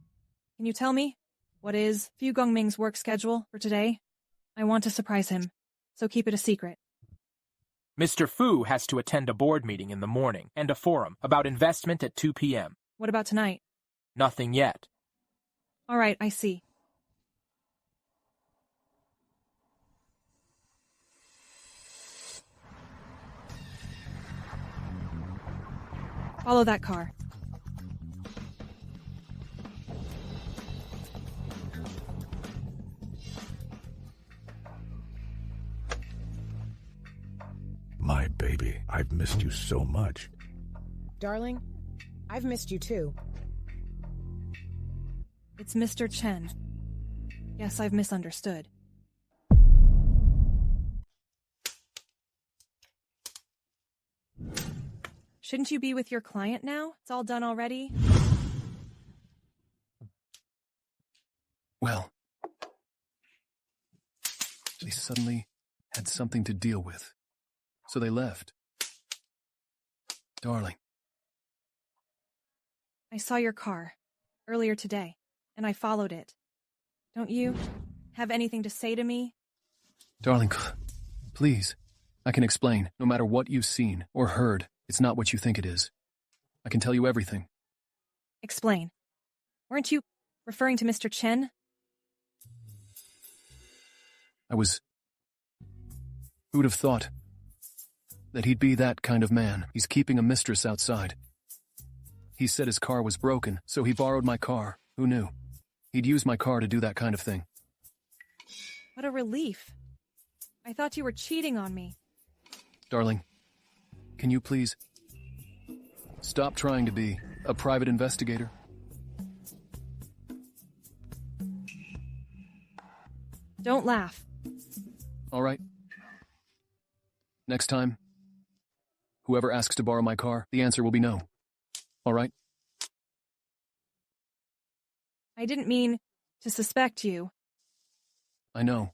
can you tell me, what is Fu Gongming's work schedule for today? I want to surprise him, so keep it a secret. Mr. Fu has to attend a board meeting in the morning and a forum about investment at 2 p.m. What about tonight? Nothing yet. All right, I see. Follow that car. My baby, I've missed you so much. Darling, I've missed you too. It's Mr. Chen. Yes, I've misunderstood. Shouldn't you be with your client now? It's all done already? Well, they suddenly had something to deal with. So they left. Darling. I saw your car earlier today, and I followed it. Don't you have anything to say to me? Darling, please. I can explain. No matter what you've seen or heard, it's not what you think it is. I can tell you everything. Explain. Weren't you Referring to Mr. Chen? Who'd have thought that he'd be that kind of man? He's keeping a mistress outside. He said his car was broken, so he borrowed my car. Who knew? He'd use my car to do that kind of thing. What a relief. I thought you were cheating on me. Darling, can you please stop trying to be a private investigator? Don't laugh. All right. Next time, whoever asks to borrow my car, the answer will be no. All right? I didn't mean to suspect you. I know.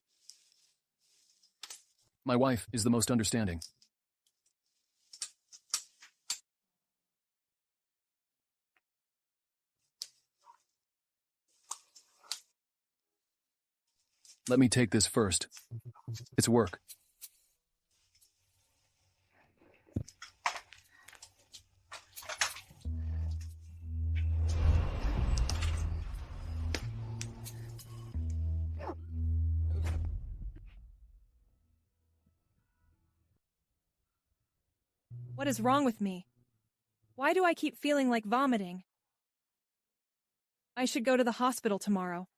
My wife is the most understanding. Let me take this first. It's work. What is wrong with me? Why do I keep feeling like vomiting? I should go to the hospital tomorrow.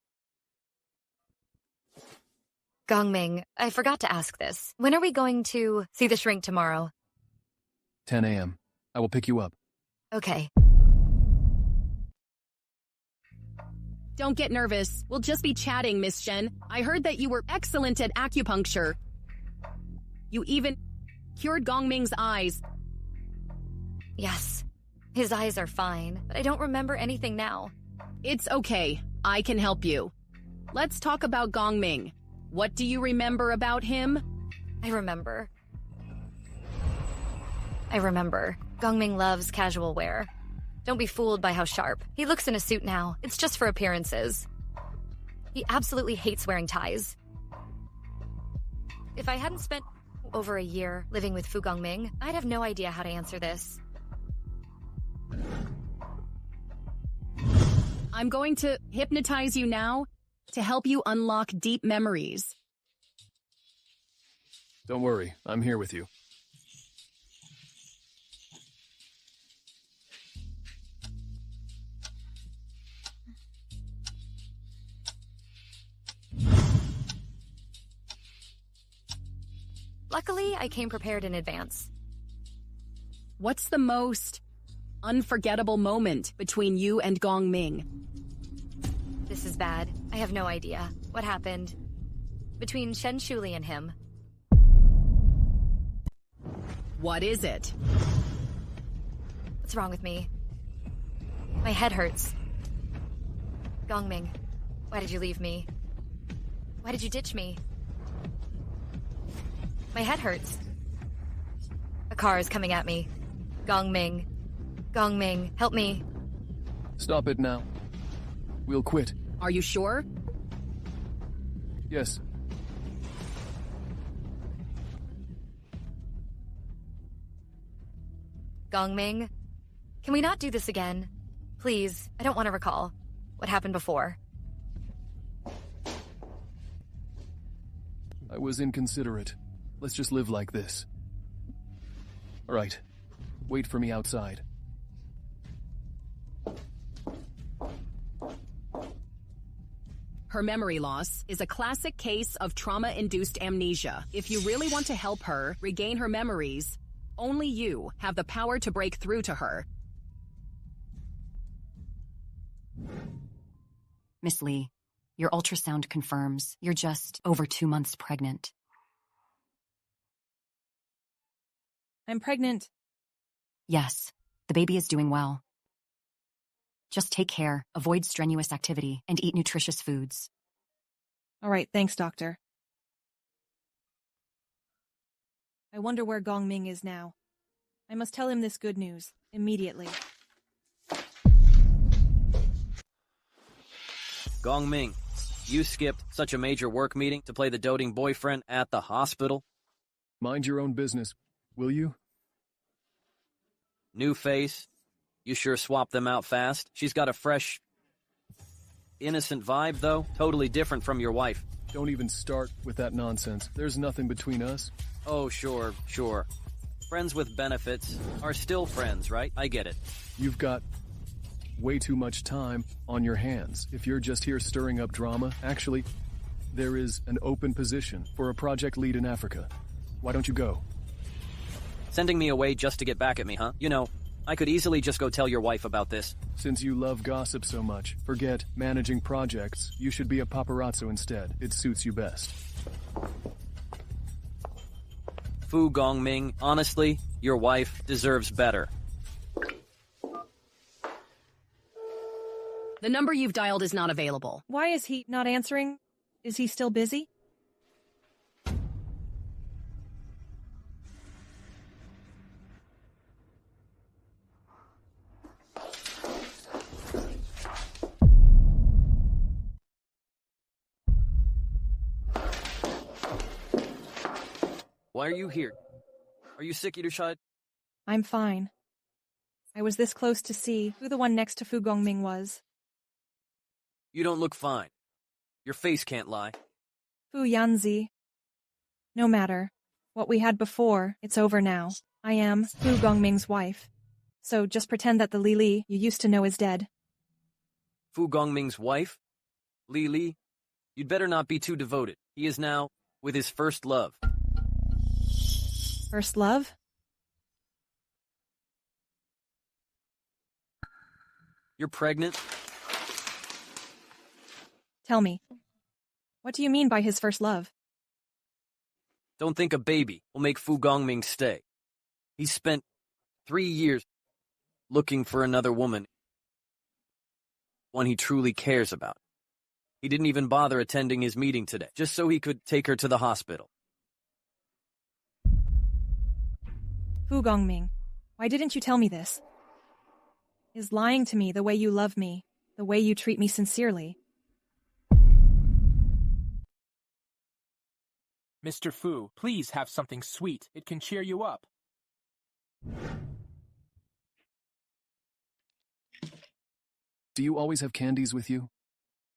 Gongming, I forgot to ask this. When are we going to see the shrink tomorrow? 10 a.m. I will pick you up. Okay. Don't get nervous. We'll just be chatting, Miss Shen. I heard that you were excellent at acupuncture. You even cured Gongming's eyes. Yes. His eyes are fine, but I don't remember anything now. It's okay. I can help you. Let's talk about Gongming. What do you remember about him? I remember. Gongming loves casual wear. Don't be fooled by how sharp. He looks in a suit now. It's just for appearances. He absolutely hates wearing ties. If I hadn't spent over a year living with Fu Gongming, I'd have no idea how to answer this. I'm going to hypnotize you now to help you unlock deep memories. Don't worry, I'm here with you. Luckily, I came prepared in advance. What's the most unforgettable moment between you and Gongming? This is bad. I have no idea. What happened? Between Shen Shuli and him. What is it? What's wrong with me? My head hurts. Gongming, why did you leave me? Why did you ditch me? My head hurts. A car is coming at me. Gongming. Gongming, help me. Stop it now. We'll quit. Are you sure? Yes. Gongming, can we not do this again? Please, I don't want to recall what happened before. I was inconsiderate. Let's just live like this. All right. Wait for me outside. Her memory loss is a classic case of trauma-induced amnesia. If you really want to help her regain her memories, only you have the power to break through to her. Miss Lee, your ultrasound confirms you're just over 2 months pregnant. I'm pregnant. Yes, the baby is doing well. Just take care, avoid strenuous activity, and eat nutritious foods. All right, thanks, doctor. I wonder where Gongming is now. I must tell him this good news, immediately. Gongming, you skipped such a major work meeting to play the doting boyfriend at the hospital? Mind your own business, will you? New face. You sure swapped them out fast. She's got a fresh... innocent vibe, though. Totally different from your wife. Don't even start with that nonsense. There's nothing between us. Oh, sure. Friends with benefits are still friends, right? I get it. You've got way too much time on your hands. If you're just here stirring up drama, actually, there is an open position for a project lead in Africa. Why don't you go? Sending me away just to get back at me, huh? You know, I could easily just go tell your wife about this. Since you love gossip so much, forget managing projects. You should be a paparazzo instead. It suits you best. Fu Gongming, honestly, your wife deserves better. The number you've dialed is not available. Why is he not answering? Is he still busy? Why are you here? Are you sick, Yidushide? I'm fine. I was this close to see who the one next to Fu Gongming was. You don't look fine. Your face can't lie. Fu Yanzi. No matter. What we had before, it's over now. I am Fu Gongming's wife. So just pretend that the Lely you used to know is dead. Fu Gongming's wife? Lely? You'd better not be too devoted. He is now with his first love. First love? You're pregnant? Tell me. What do you mean by his first love? Don't think a baby will make Fu Gongming stay. He spent 3 years looking for another woman, one he truly cares about. He didn't even bother attending his meeting today, just so he could take her to the hospital. Fu Gongming, why didn't you tell me this? Is lying to me the way you love me, the way you treat me sincerely. Mr. Fu, please have something sweet. It can cheer you up. Do you always have candies with you?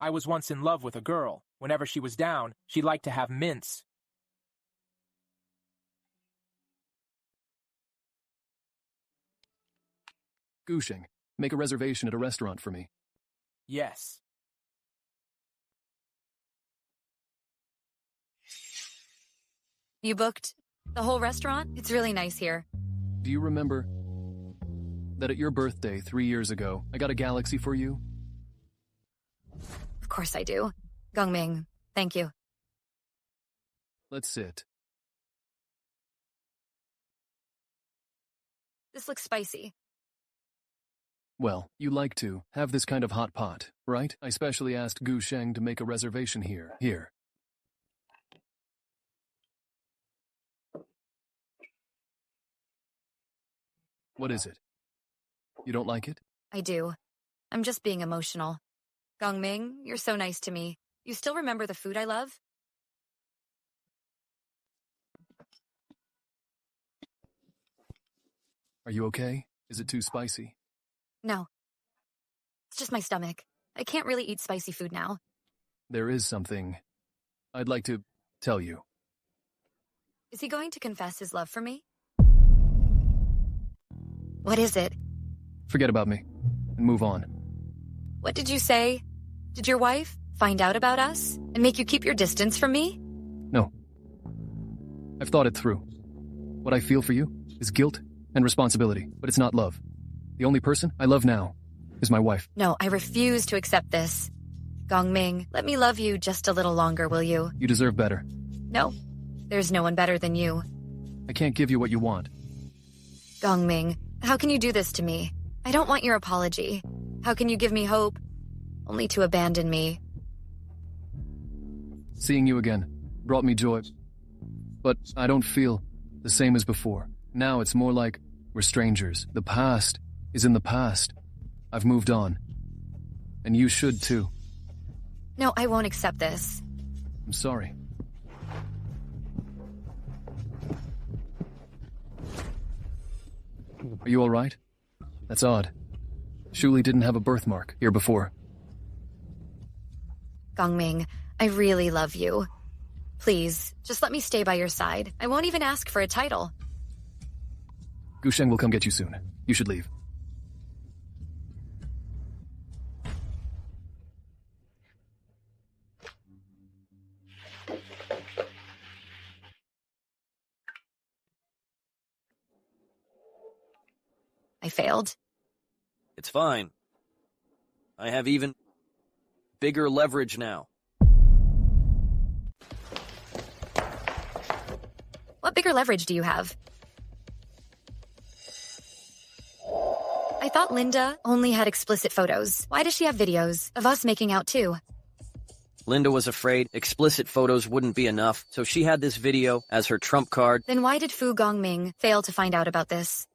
I was once in love with a girl. Whenever she was down, she liked to have mints. Gusheng, make a reservation at a restaurant for me. Yes. You booked the whole restaurant? It's really nice here. Do you remember that at your birthday 3 years ago, I got a galaxy for you? Of course I do. Gongming, thank you. Let's sit. This looks spicy. Well, you like to have this kind of hot pot, right? I specially asked Gusheng to make a reservation here. Here. What is it? You don't like it? I do. I'm just being emotional. Gongming, you're so nice to me. You still remember the food I love? Are you okay? Is it too spicy? No. It's just my stomach. I can't really eat spicy food now. There is something I'd like to tell you. Is he going to confess his love for me? What is it? Forget about me and move on. What did you say? Did your wife find out about us and make you keep your distance from me? No. I've thought it through. What I feel for you is guilt and responsibility, but it's not love. The only person I love now is my wife. No, I refuse to accept this. Gongming, let me love you just a little longer, will you? You deserve better. No, there's no one better than you. I can't give you what you want. Gongming, how can you do this to me? I don't want your apology. How can you give me hope, only to abandon me? Seeing you again brought me joy, but I don't feel the same as before. Now it's more like we're strangers. The past is in the past. I've moved on. And you should too. No, I won't accept this. I'm sorry. Are you alright? That's odd. Shuli didn't have a birthmark here before. Gongming, I really love you. Please, just let me stay by your side. I won't even ask for a title. Gusheng will come get you soon. You should leave. I failed. It's fine. I have even bigger leverage now. What bigger leverage do you have? I thought Linda only had explicit photos. Why does she have videos of us making out too? Linda was afraid explicit photos wouldn't be enough, so she had this video as her trump card. Then why did Fu Gongming fail to find out about this?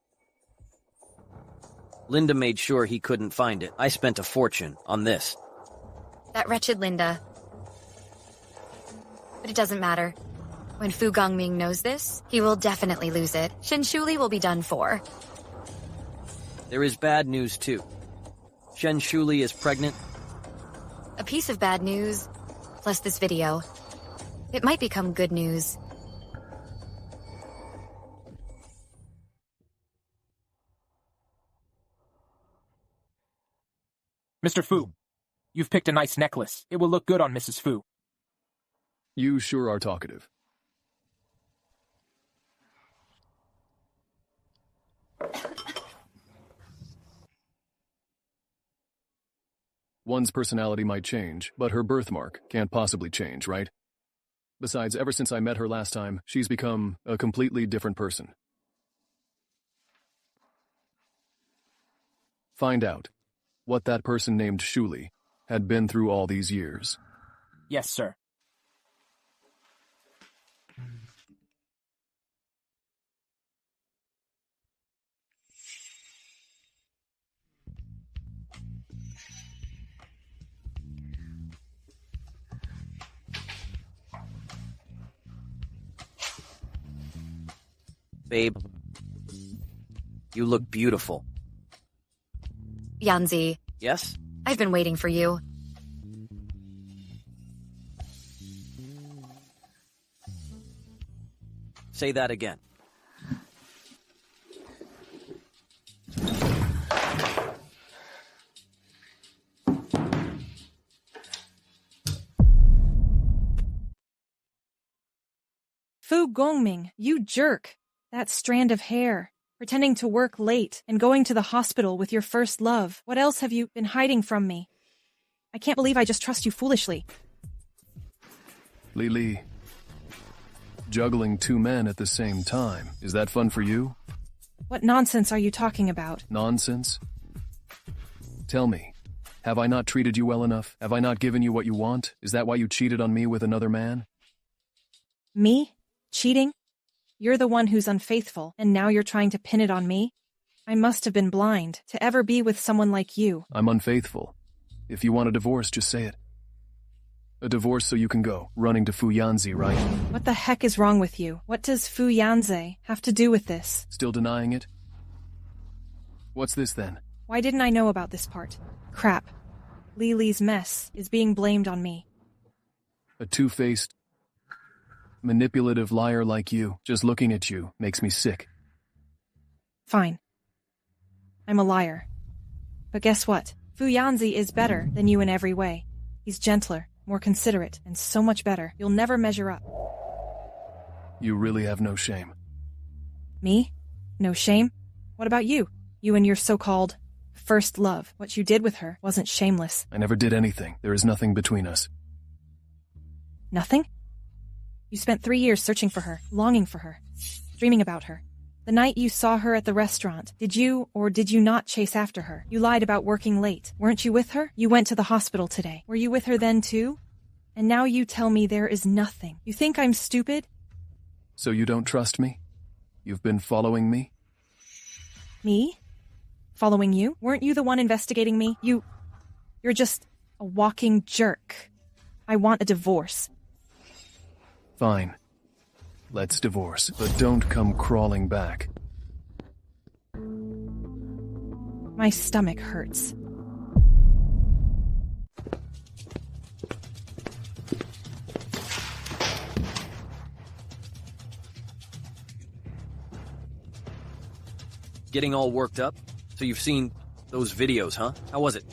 Linda made sure he couldn't find it. I spent a fortune on this. That wretched Linda. But it doesn't matter. When Fu Gongming knows this, he will definitely lose it. Shuli will be done for. There is bad news too. Shuli is pregnant. A piece of bad news, plus this video. It might become good news. Mr. Fu, you've picked a nice necklace. It will look good on Mrs. Fu. You sure are talkative. One's personality might change, but her birthmark can't possibly change, right? Besides, ever since I met her last time, she's become a completely different person. Find out what that person named Shuli had been through all these years. Yes, sir. Babe, you look beautiful. Yanzi. Yes? I've been waiting for you. Say that again. Fu Gongming, you jerk. That strand of hair. Pretending to work late and going to the hospital with your first love. What else have you been hiding from me? I can't believe I just trust you foolishly. Lely, juggling two men at the same time. Is that fun for you? What nonsense are you talking about? Nonsense? Tell me, have I not treated you well enough? Have I not given you what you want? Is that why you cheated on me with another man? Me? Cheating? You're the one who's unfaithful, and now you're trying to pin it on me? I must have been blind to ever be with someone like you. I'm unfaithful. If you want a divorce, just say it. A divorce so you can go, running to Fu Yanzi, right? What the heck is wrong with you? What does Fu Yanzi have to do with this? Still denying it? What's this then? Why didn't I know about this part? Crap. Lely's mess is being blamed on me. A two-faced, manipulative liar like you, just looking at you, makes me sick. Fine. I'm a liar. But guess what? Fu Yanzi is better than you in every way. He's gentler, more considerate, and so much better. You'll never measure up. You really have no shame. Me? No shame? What about you? You and your so-called first love. What you did with her wasn't shameless. I never did anything. There is nothing between us. Nothing? You spent 3 years searching for her, longing for her, dreaming about her. The night you saw her at the restaurant, did you or did you not chase after her? You lied about working late. Weren't you with her? You went to the hospital today. Were you with her then too? And now you tell me there is nothing. You think I'm stupid? So you don't trust me? You've been following me? Me? Following you? Weren't you the one investigating me? You're just a walking jerk. I want a divorce. Fine. Let's divorce, but don't come crawling back. My stomach hurts. Getting all worked up? So you've seen those videos, huh? How was it?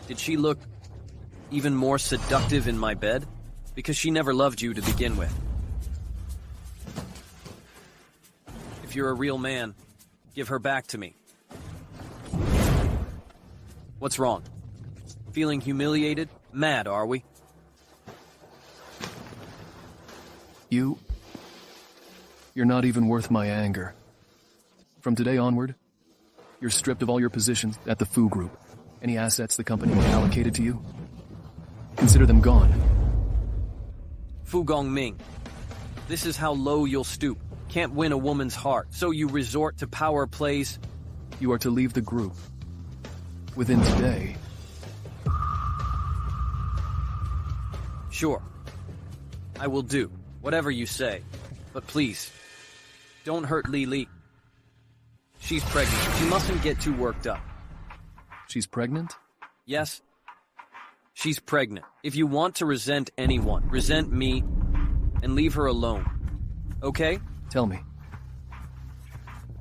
Did she look even more seductive in my bed? Because she never loved you to begin with. If you're a real man, give her back to me. What's wrong? Feeling humiliated? Mad, are we? You're not even worth my anger. From today onward, you're stripped of all your positions at the Fu Group. Any assets the company allocated to you, consider them gone. Fu Gongming, this is how low you'll stoop. Can't win a woman's heart, so you resort to power plays. You are to leave the group within today. Sure. I will do whatever you say. But please, don't hurt Lely. She's pregnant. She mustn't get too worked up. She's pregnant? Yes. She's pregnant. If you want to resent anyone, resent me, and leave her alone. Okay? Tell me.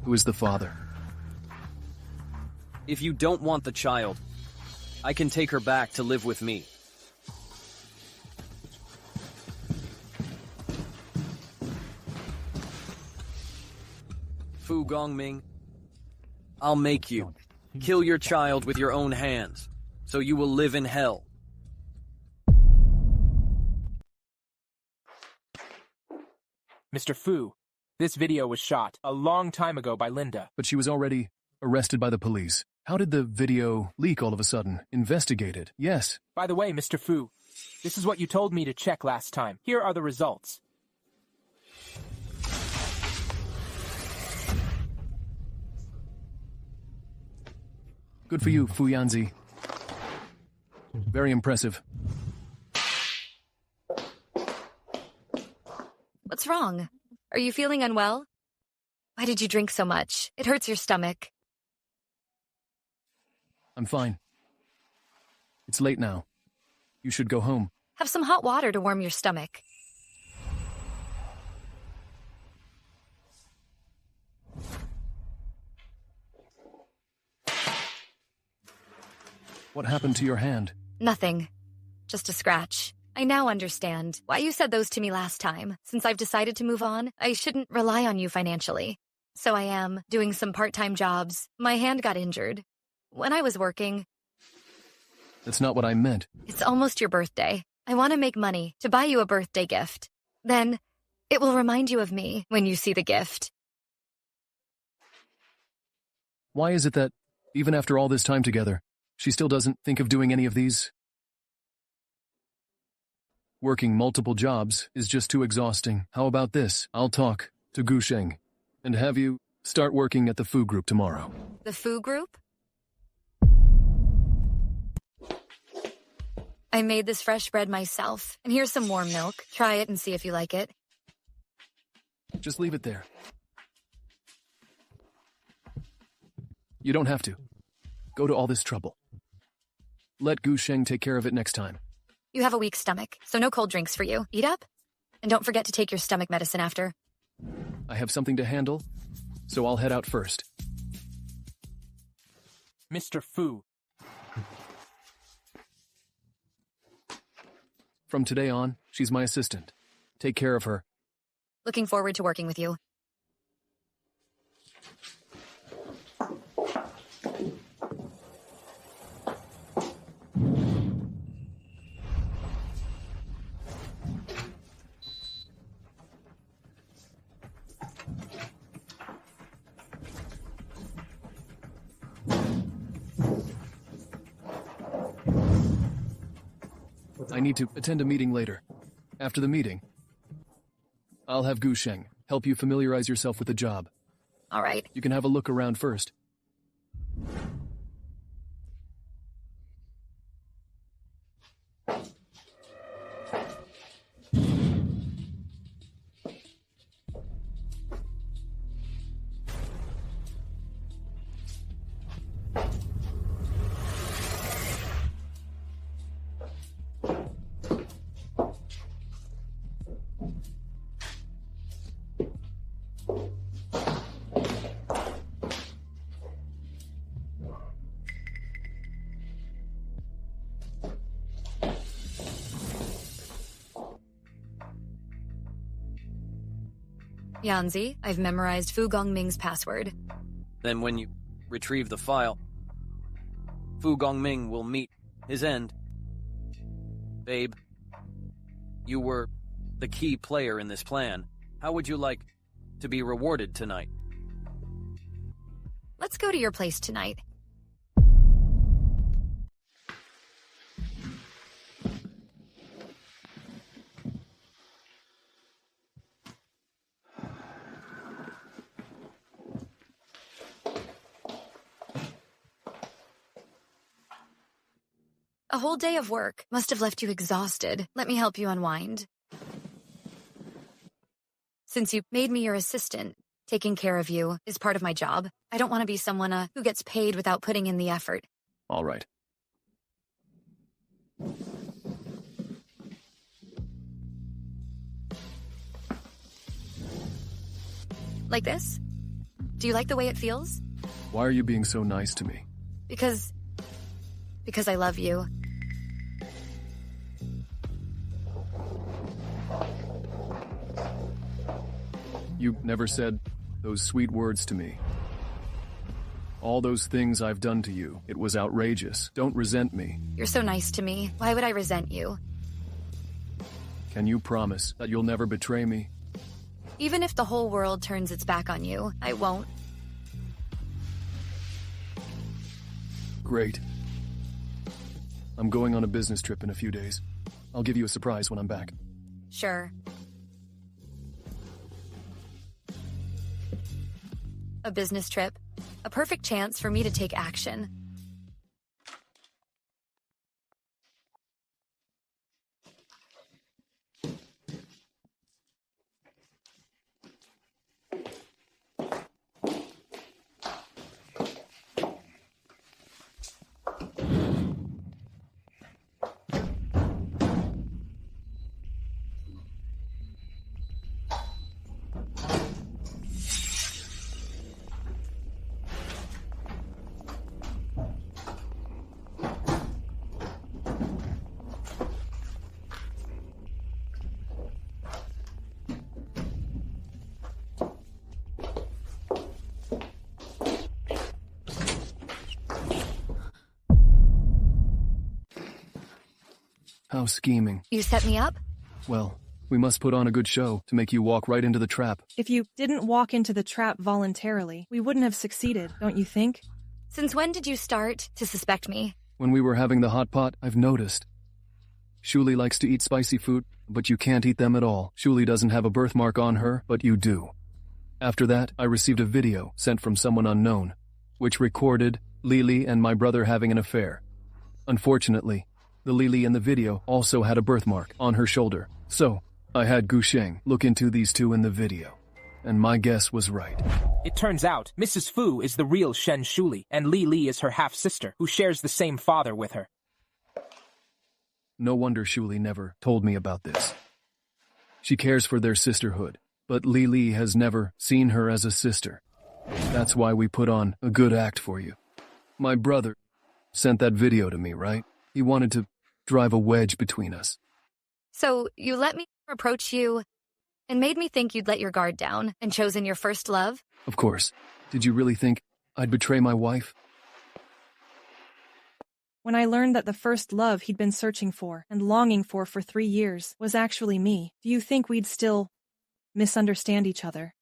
Who is the father? If you don't want the child, I can take her back to live with me. Fu Gongming, I'll make you kill your child with your own hands, so you will live in hell. Mr. Fu, this video was shot a long time ago by Linda. But she was already arrested by the police. How did the video leak all of a sudden? Investigated, yes. By the way, Mr. Fu, this is what you told me to check last time. Here are the results. Good for you, Fu Yanzi. Very impressive. What's wrong? Are you feeling unwell? Why did you drink so much? It hurts your stomach. I'm fine. It's late now. You should go home. Have some hot water to warm your stomach. What happened to your hand? Nothing. Just a scratch. I now understand why you said those to me last time. Since I've decided to move on, I shouldn't rely on you financially. So I am doing some part-time jobs. My hand got injured. When I was working... That's not what I meant. It's almost your birthday. I want to make money to buy you a birthday gift. Then, it will remind you of me when you see the gift. Why is it that, even after all this time together, she still doesn't think of doing any of these? Working multiple jobs is just too exhausting. How about this? I'll talk to Gusheng and have you start working at the Fu Group tomorrow. The Fu Group? I made this fresh bread myself, and here's some warm milk. Try it and see if you like it. Just leave it there. You don't have to. Go to all this trouble. Let Gusheng take care of it next time. You have a weak stomach, so no cold drinks for you. Eat up, and don't forget to take your stomach medicine after. I have something to handle, so I'll head out first. Mr. Fu. From today on, she's my assistant. Take care of her. Looking forward to working with you. I need to attend a meeting later. After the meeting, I'll have Gusheng help you familiarize yourself with the job. All right. You can have a look around first. Yanzi, I've memorized Fu Gongming's password. Then when you retrieve the file, Fu Gongming will meet his end. Babe, you were the key player in this plan. How would you like to be rewarded tonight? Let's go to your place tonight. A whole day of work must have left you exhausted. Let me help you unwind. Since you made me your assistant, taking care of you is part of my job. I don't want to be someone who gets paid without putting in the effort. All right. Like this? Do you like the way it feels? Why are you being so nice to me? Because I love you. You never said those sweet words to me. All those things I've done to you, it was outrageous. Don't resent me. You're so nice to me. Why would I resent you? Can you promise that you'll never betray me? Even if the whole world turns its back on you, I won't. Great. I'm going on a business trip in a few days. I'll give you a surprise when I'm back. Sure. A business trip. A perfect chance for me to take action. How scheming. You set me up? Well, we must put on a good show to make you walk right into the trap. If you didn't walk into the trap voluntarily, we wouldn't have succeeded, don't you think? Since when did you start to suspect me? When we were having the hot pot, I've noticed. Shuli likes to eat spicy food, but you can't eat them at all. Shuli doesn't have a birthmark on her, but you do. After that, I received a video sent from someone unknown, which recorded Lely and my brother having an affair. Unfortunately, the Lely in the video also had a birthmark on her shoulder. So, I had Gusheng look into these two in the video. And my guess was right. It turns out, Mrs. Fu is the real Shen Shuli, and Lely is her half-sister, who shares the same father with her. No wonder Shuli never told me about this. She cares for their sisterhood, but Lely has never seen her as a sister. That's why we put on a good act for you. My brother sent that video to me, right? He wanted to drive a wedge between us. So you let me approach you and made me think you'd let your guard down and chosen your first love? Of course. Did you really think I'd betray my wife? When I learned that the first love he'd been searching for and longing for 3 years was actually me, do you think we'd still misunderstand each other?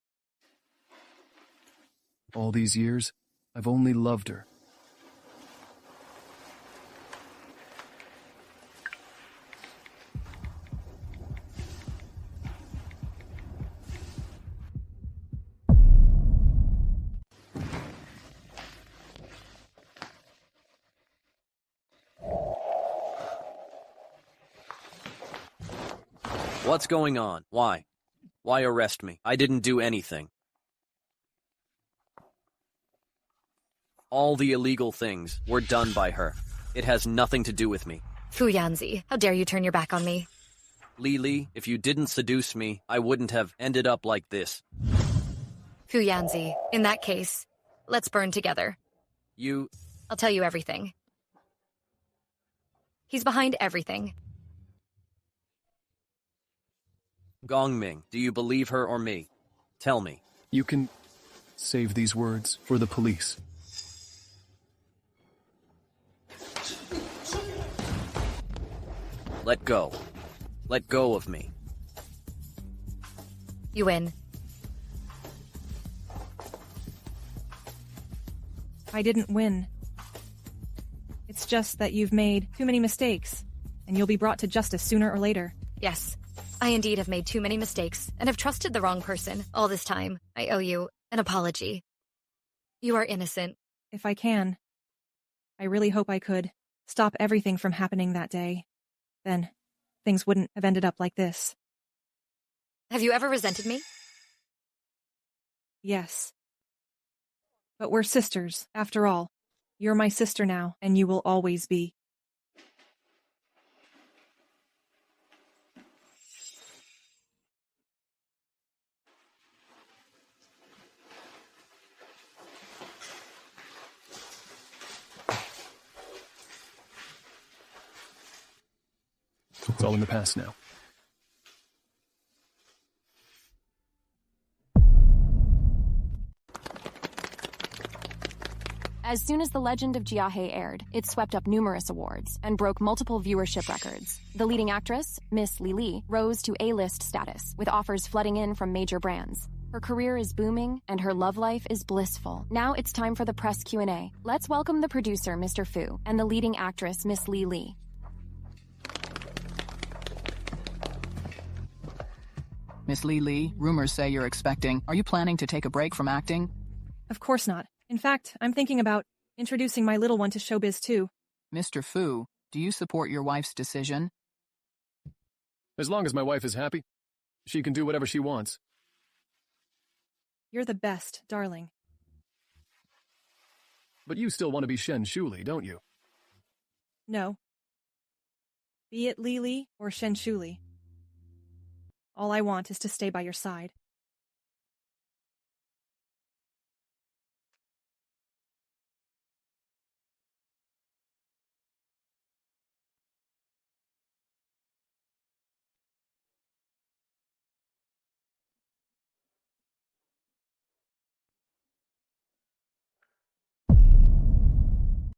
All these years, I've only loved her. What's going on? Why? Why arrest me? I didn't do anything. All the illegal things were done by her. It has nothing to do with me. Fu Yanzi, how dare you turn your back on me? Lely, if you didn't seduce me, I wouldn't have ended up like this. Fu Yanzi, in that case, let's burn together. I'll tell you everything. He's behind everything. Gongming, do you believe her or me? Tell me. You can save these words for the police. Let go. Let go of me. You win. I didn't win. It's just that you've made too many mistakes, and you'll be brought to justice sooner or later. Yes, I indeed have made too many mistakes and have trusted the wrong person all this time. I owe you an apology. You are innocent. If I can, I really hope I could stop everything from happening that day. Then things wouldn't have ended up like this. Have you ever resented me? Yes. But we're sisters, after all. You're my sister now, and you will always be. It's all in the past now. As soon as The Legend of Jiahe aired, it swept up numerous awards and broke multiple viewership records. The leading actress, Miss Lely, rose to A-list status, with offers flooding in from major brands. Her career is booming, and her love life is blissful. Now it's time for the press Q&A. Let's welcome the producer, Mr. Fu, and the leading actress, Miss Lely. Miss Lely, rumors say you're expecting. Are you planning to take a break from acting? Of course not. In fact, I'm thinking about introducing my little one to showbiz too. Mr. Fu, do you support your wife's decision? As long as my wife is happy, she can do whatever she wants. You're the best, darling. But you still want to be Shen Shuli, don't you? No. Be it Lely or Shen Shuli. All I want is to stay by your side.